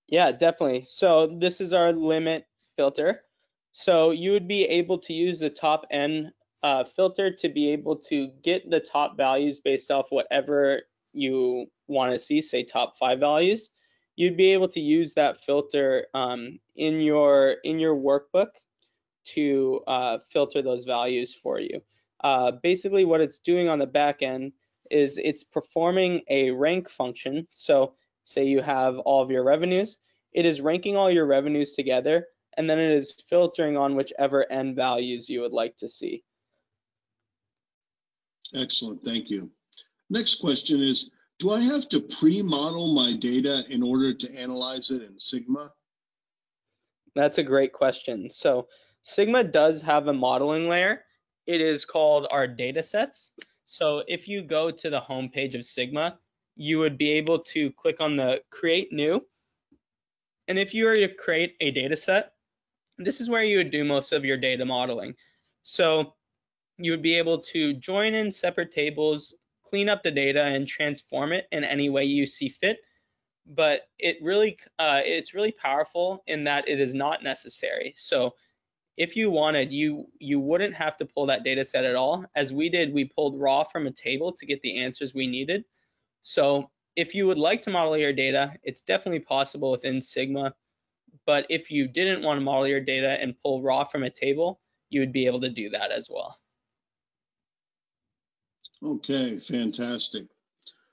Yeah, definitely. So this is our limit filter. So you would be able to use the top N filter to be able to get the top values based off whatever you want to see, say top 5 values. You'd be able to use that filter in your workbook to filter those values for you. Basically, what it's doing on the back end is it's performing a rank function. So say you have all of your revenues, it is ranking all your revenues together, and then it is filtering on whichever end values you would like to see. Excellent, thank you. Next question is, do I have to pre-model my data in order to analyze it in Sigma? That's a great question. So Sigma does have a modeling layer. It is called our data sets. So if you go to the home page of Sigma, you would be able to click on the create new. And if you were to create a data set, this is where you would do most of your data modeling. So you would be able to join in separate tables, clean up the data, and transform it in any way you see fit. But it's really powerful in that it is not necessary. So if you wanted, you wouldn't have to pull that data set at all. As we did, we pulled raw from a table to get the answers we needed. So if you would like to model your data, it's definitely possible within Sigma. But if you didn't want to model your data and pull raw from a table, you would be able to do that as well. Okay, fantastic.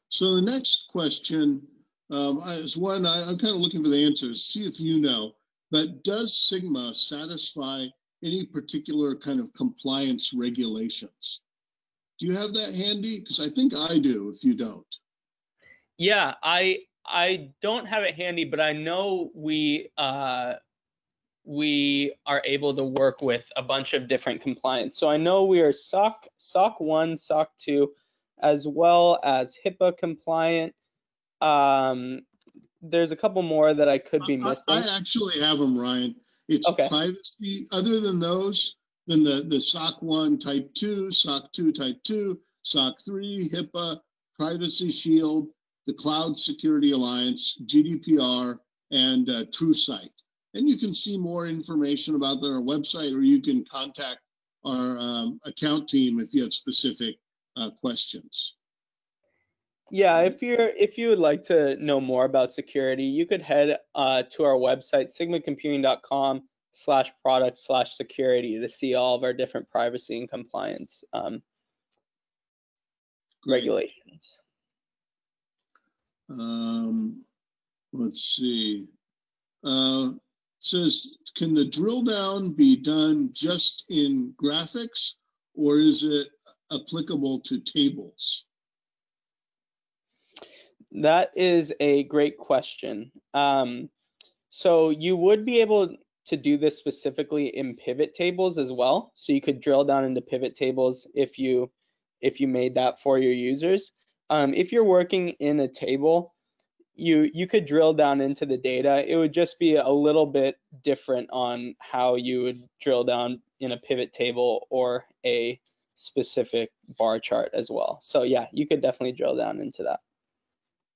So the next question is one I'm kind of looking for the answers, see if you know, but does Sigma satisfy any particular kind of compliance regulations? Do you have that handy? Because I think I do if you don't. Yeah, I don't have it handy, but I know we are able to work with a bunch of different compliance. So I know we are SOC 1, SOC 2, as well as HIPAA compliant. There's a couple more that I could be missing. I actually have them, Ryan. It's okay. Privacy. Other than those, then the SOC 1 Type 2, SOC 2 Type 2, SOC 3, HIPAA, Privacy Shield, the Cloud Security Alliance, GDPR, and TrueSight. And you can see more information about that on our website, or you can contact our account team if you have specific questions. Yeah, if you would like to know more about security, you could head to our website, sigmacomputing.com/product/security, to see all of our different privacy and compliance regulations. Let's see. It says, can the drill down be done just in graphics, or is it applicable to tables? That is a great question. So you would be able to do this specifically in pivot tables as well. So you could drill down into pivot tables if you made that for your users. If you're working in a table, you could drill down into the data. It would just be a little bit different on how you would drill down in a pivot table or a specific bar chart as well. So yeah, you could definitely drill down into that.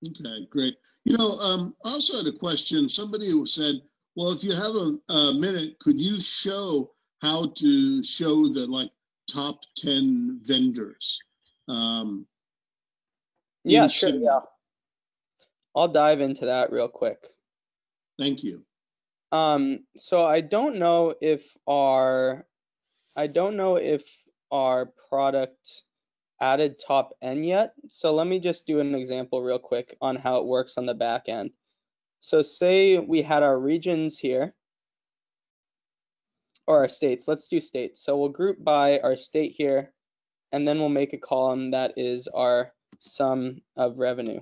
Okay, great. You know, I also had a question. Somebody who said, well, if you have a minute, could you show how to show the top 10 vendors? Yeah, sure. Yeah. I'll dive into that real quick. Thank you. So I don't know if our product added top N yet. So let me just do an example real quick on how it works on the back end. So say we had our regions here, or our states. Let's do states. So we'll group by our state here, and then we'll make a column that is our sum of revenue.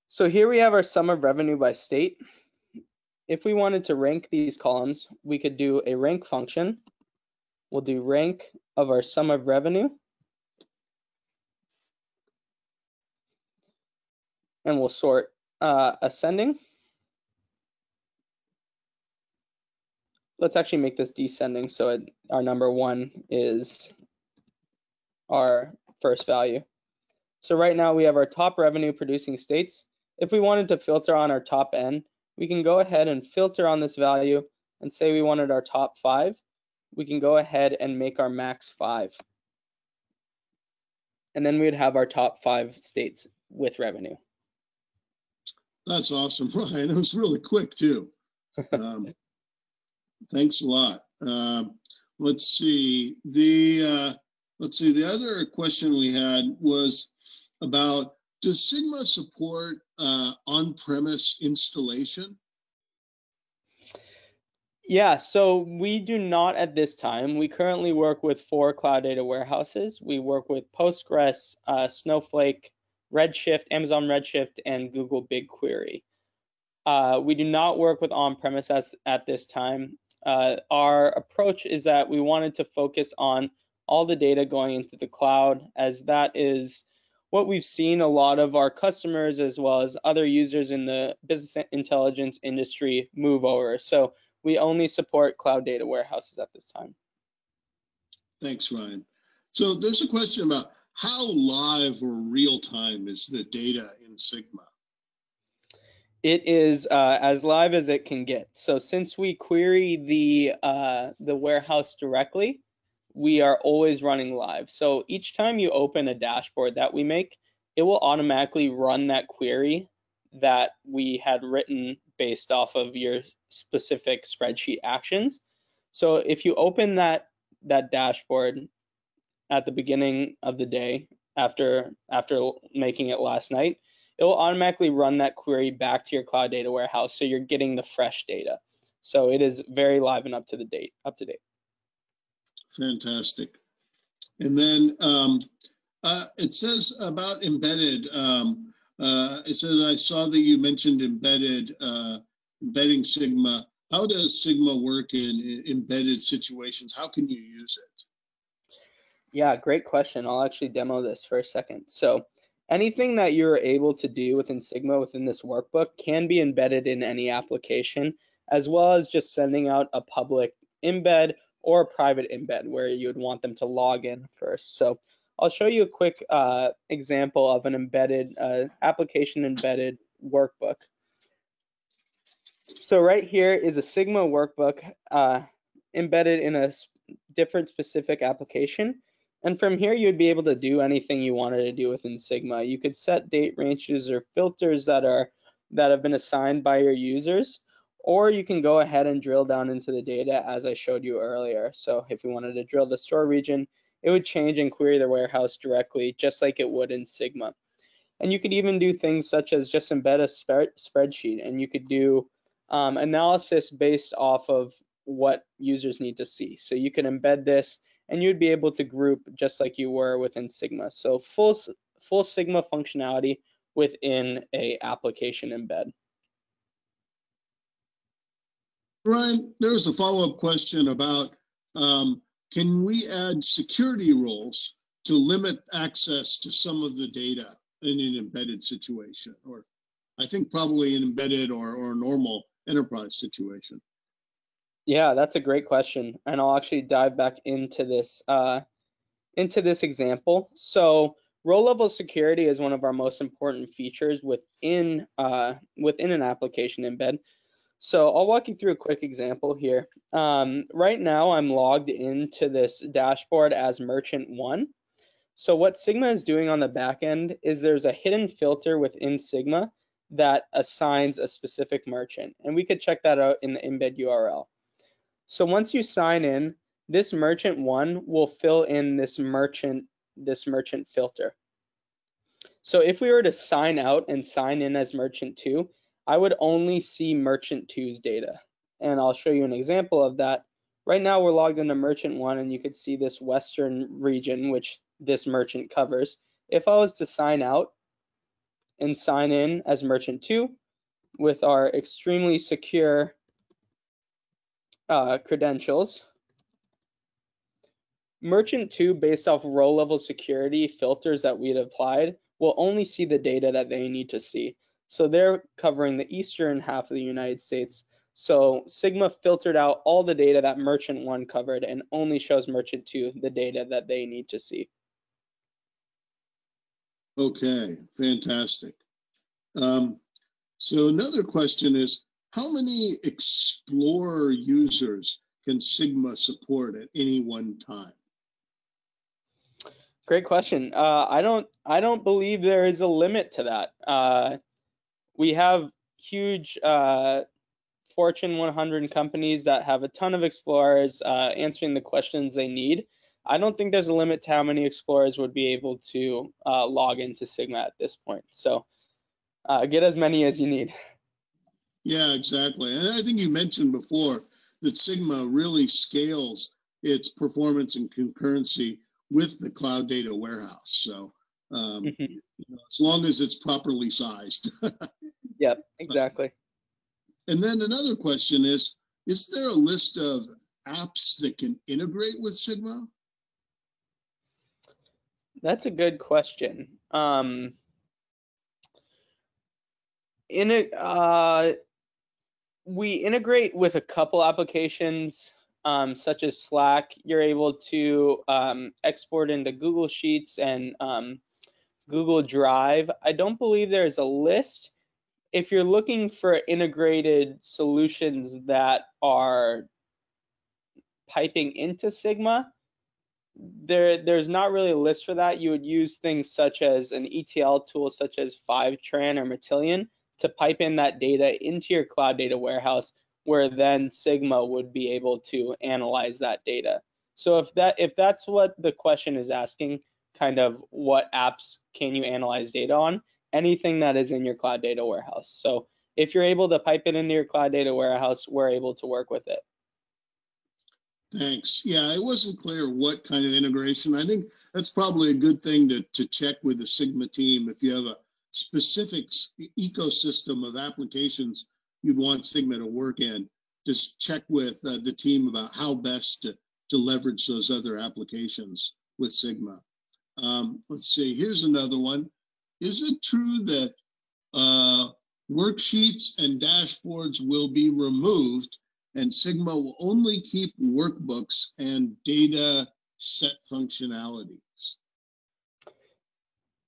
So here we have our sum of revenue by state. If we wanted to rank these columns, we could do a rank function. We'll do rank of our sum of revenue. And we'll sort ascending. Let's actually make this descending so our number 1 is our first value. So right now we have our top revenue producing states. If we wanted to filter on our top N, we can go ahead and filter on this value and say we wanted our top 5. We can go ahead and make our max 5. And then we would have our top 5 states with revenue. That's awesome, Ryan. It was really quick too. Thanks a lot. Let's see. The other question we had was about, does Sigma support on-premise installation? Yeah, so we do not at this time. We currently work with 4 cloud data warehouses. We work with Postgres, Snowflake, Redshift, Amazon Redshift, and Google BigQuery. We do not work with on-premise at this time. Our approach is that we wanted to focus on all the data going into the cloud, as that is what we've seen a lot of our customers as well as other users in the business intelligence industry move over. So we only support cloud data warehouses at this time. Thanks, Ryan. So there's a question about how live or real time is the data in Sigma? It is as live as it can get. So since we query the warehouse directly, we are always running live. So each time you open a dashboard that we make, it will automatically run that query that we had written based off of your specific spreadsheet actions. So if you open that dashboard at the beginning of the day after making it last night, it will automatically run that query back to your cloud data warehouse, so you're getting the fresh data. So it is very live and up to date. Fantastic. And then it says about embedded. It says, I saw that you mentioned embedding Sigma. How does Sigma work in embedded situations? How can you use it? Yeah, great question. I'll actually demo this for a second. So anything that you're able to do within Sigma within this workbook can be embedded in any application, as well as just sending out a public embed or a private embed where you would want them to log in first. So I'll show you a quick example of an embedded application embedded workbook. So right here is a Sigma workbook embedded in a different specific application. And from here, you'd be able to do anything you wanted to do within Sigma. You could set date ranges or filters that have been assigned by your users, or you can go ahead and drill down into the data as I showed you earlier. So if we wanted to drill the store region, it would change and query the warehouse directly, just like it would in Sigma. And you could even do things such as just embed a spreadsheet, and you could do analysis based off of what users need to see. So you can embed this, and you'd be able to group just like you were within Sigma. So full Sigma functionality within a application embed. Ryan, there's a follow-up question about, can we add security roles to limit access to some of the data in an embedded situation? Or I think probably an embedded or normal enterprise situation. Yeah, that's a great question, and I'll actually dive back into this example. So row-level security is one of our most important features within an application embed. So I'll walk you through a quick example here. Right now, I'm logged into this dashboard as Merchant 1. So what Sigma is doing on the back end is there's a hidden filter within Sigma that assigns a specific merchant. And we could check that out in the embed URL. So once you sign in, this merchant 1 will fill in this merchant filter. So if we were to sign out and sign in as merchant 2, I would only see merchant 2's data. And I'll show you an example of that. Right now we're logged into merchant 1, and you could see this western region, which this merchant covers. If I was to sign out and sign in as merchant 2 with our extremely secure credentials, merchant 2, based off row level security filters that we had applied, will only see the data that they need to see. So they're covering the eastern half of the United States. So Sigma filtered out all the data that merchant 1 covered and only shows merchant 2 the data that they need to see. Okay, fantastic. So another question is, how many Explorer users can Sigma support at any one time? Great question. I don't believe there is a limit to that. We have huge Fortune 100 companies that have a ton of Explorers answering the questions they need. I don't think there's a limit to how many Explorers would be able to log into Sigma at this point. So get as many as you need. Yeah, exactly. And I think you mentioned before that Sigma really scales its performance and concurrency with the cloud data warehouse. So as long as it's properly sized. Yep, exactly. And then another question is there a list of apps that can integrate with Sigma? That's a good question. We integrate with a couple applications, such as Slack. You're able to export into Google Sheets and Google Drive. I don't believe there's a list. If you're looking for integrated solutions that are piping into Sigma, there's not really a list for that. You would use things such as an ETL tool such as Fivetran or Matillion to pipe in that data into your cloud data warehouse, where then Sigma would be able to analyze that data. So if that's what the question is asking, kind of what apps can you analyze data on, anything that is in your cloud data warehouse. So if you're able to pipe it into your cloud data warehouse, we're able to work with it. Thanks. Yeah, it wasn't clear what kind of integration. I think that's probably a good thing to check with the Sigma team. If you have a specific ecosystem of applications you'd want Sigma to work in, just check with the team about how best to leverage those other applications with Sigma. Let's see, here's another one. Is it true that worksheets and dashboards will be removed and Sigma will only keep workbooks and data set functionalities?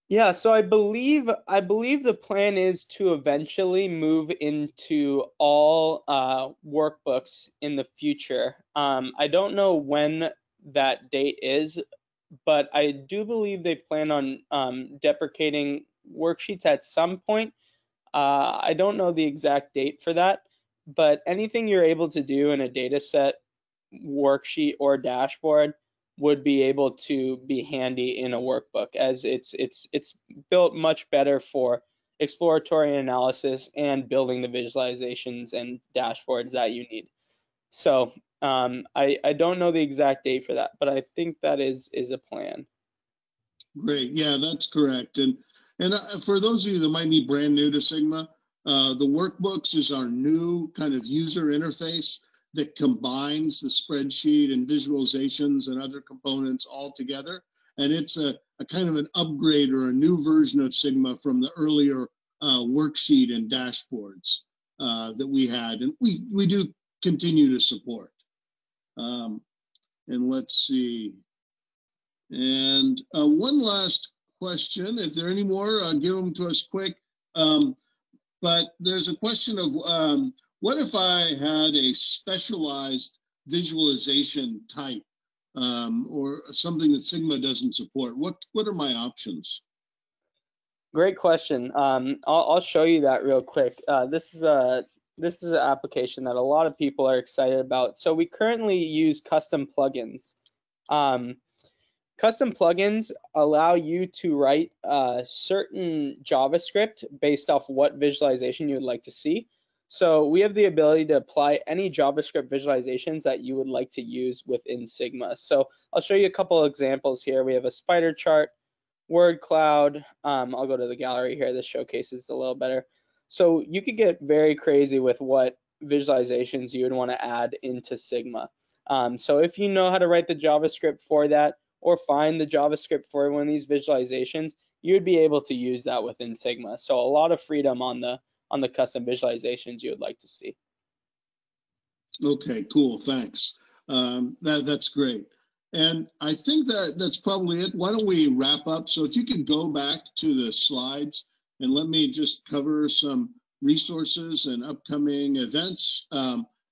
Yeah, so I believe the plan is to eventually move into all workbooks in the future. I don't know when that date is, but I do believe they plan on deprecating worksheets at some point. I don't know the exact date for that, but anything you're able to do in a data set, worksheet, or dashboard would be able to be handy in a workbook, as it's built much better for exploratory analysis and building the visualizations and dashboards that you need. So I don't know the exact date for that, but I think that is a plan. Great. Yeah, that's correct. And for those of you that might be brand new to Sigma, the workbooks is our new kind of user interface that combines the spreadsheet and visualizations and other components all together. And it's a kind of an upgrade or a new version of Sigma from the earlier worksheet and dashboards that we had. And we do continue to support. And let's see. And one last question, if there are any more, give them to us quick. But there's a question of what if I had a specialized visualization type or something that Sigma doesn't support? What are my options? Great question. I'll show you that real quick. This is an application that a lot of people are excited about. So we currently use custom plugins. Custom plugins allow you to write certain JavaScript based off what visualization you would like to see. So we have the ability to apply any JavaScript visualizations that you would like to use within Sigma. So I'll show you a couple of examples here. We have a spider chart, word cloud. I'll go to the gallery here. This showcases a little better. So you could get very crazy with what visualizations you would want to add into Sigma. So if you know how to write the JavaScript for that, or find the JavaScript for one of these visualizations, you would be able to use that within Sigma. So a lot of freedom on the custom visualizations you would like to see. Okay, cool, thanks. That's great. And I think that's probably it. Why don't we wrap up? So if you could go back to the slides and let me just cover some resources and upcoming events.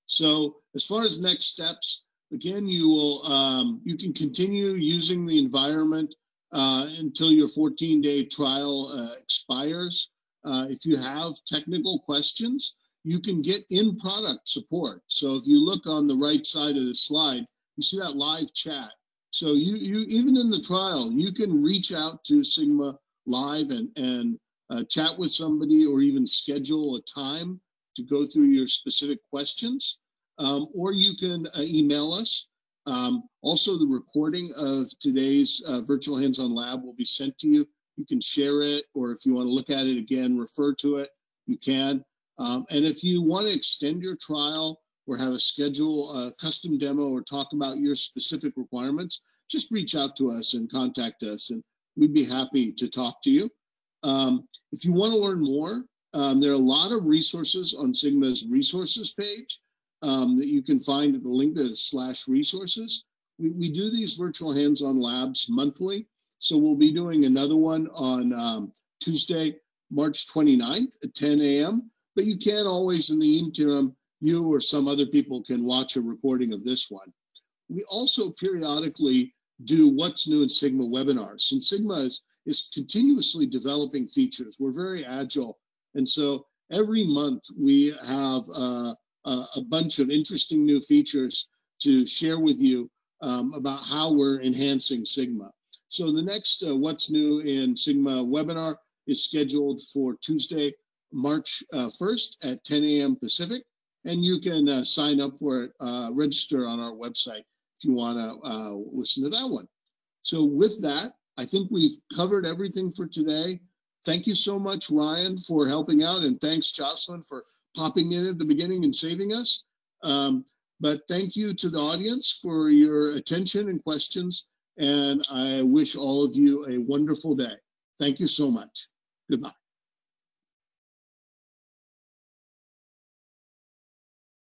So as far as next steps, again, you can continue using the environment until your 14-day trial expires. If you have technical questions, you can get in-product support. So if you look on the right side of the slide, you see that live chat. So you even in the trial, you can reach out to Sigma Live and chat with somebody, or even schedule a time to go through your specific questions. Or you can email us. Also, the recording of today's virtual hands-on lab will be sent to you. You can share it, or if you want to look at it again, refer to it, you can. And if you want to extend your trial or have a custom demo, or talk about your specific requirements, just reach out to us and contact us, and we'd be happy to talk to you. If you want to learn more, there are a lot of resources on Sigma's resources page that you can find at the link that is /resources. We do these virtual hands-on labs monthly, so we'll be doing another one on Tuesday, March 29th at 10 a.m. But you can always, in the interim, you or some other people can watch a recording of this one. We also periodically do What's New in Sigma webinars, and Sigma is continuously developing features. We're very agile, and so every month we have a bunch of interesting new features to share with you about how we're enhancing Sigma. So the next What's New in Sigma webinar is scheduled for Tuesday, March 1st at 10 a.m. Pacific, and you can sign up for it, register on our website if you want to listen to that one. So with that, I think we've covered everything for today. Thank you so much, Ryan, for helping out, and thanks, Jocelyn, for popping in at the beginning and saving us. But thank you to the audience for your attention and questions, and I wish all of you a wonderful day. Thank you so much. Goodbye.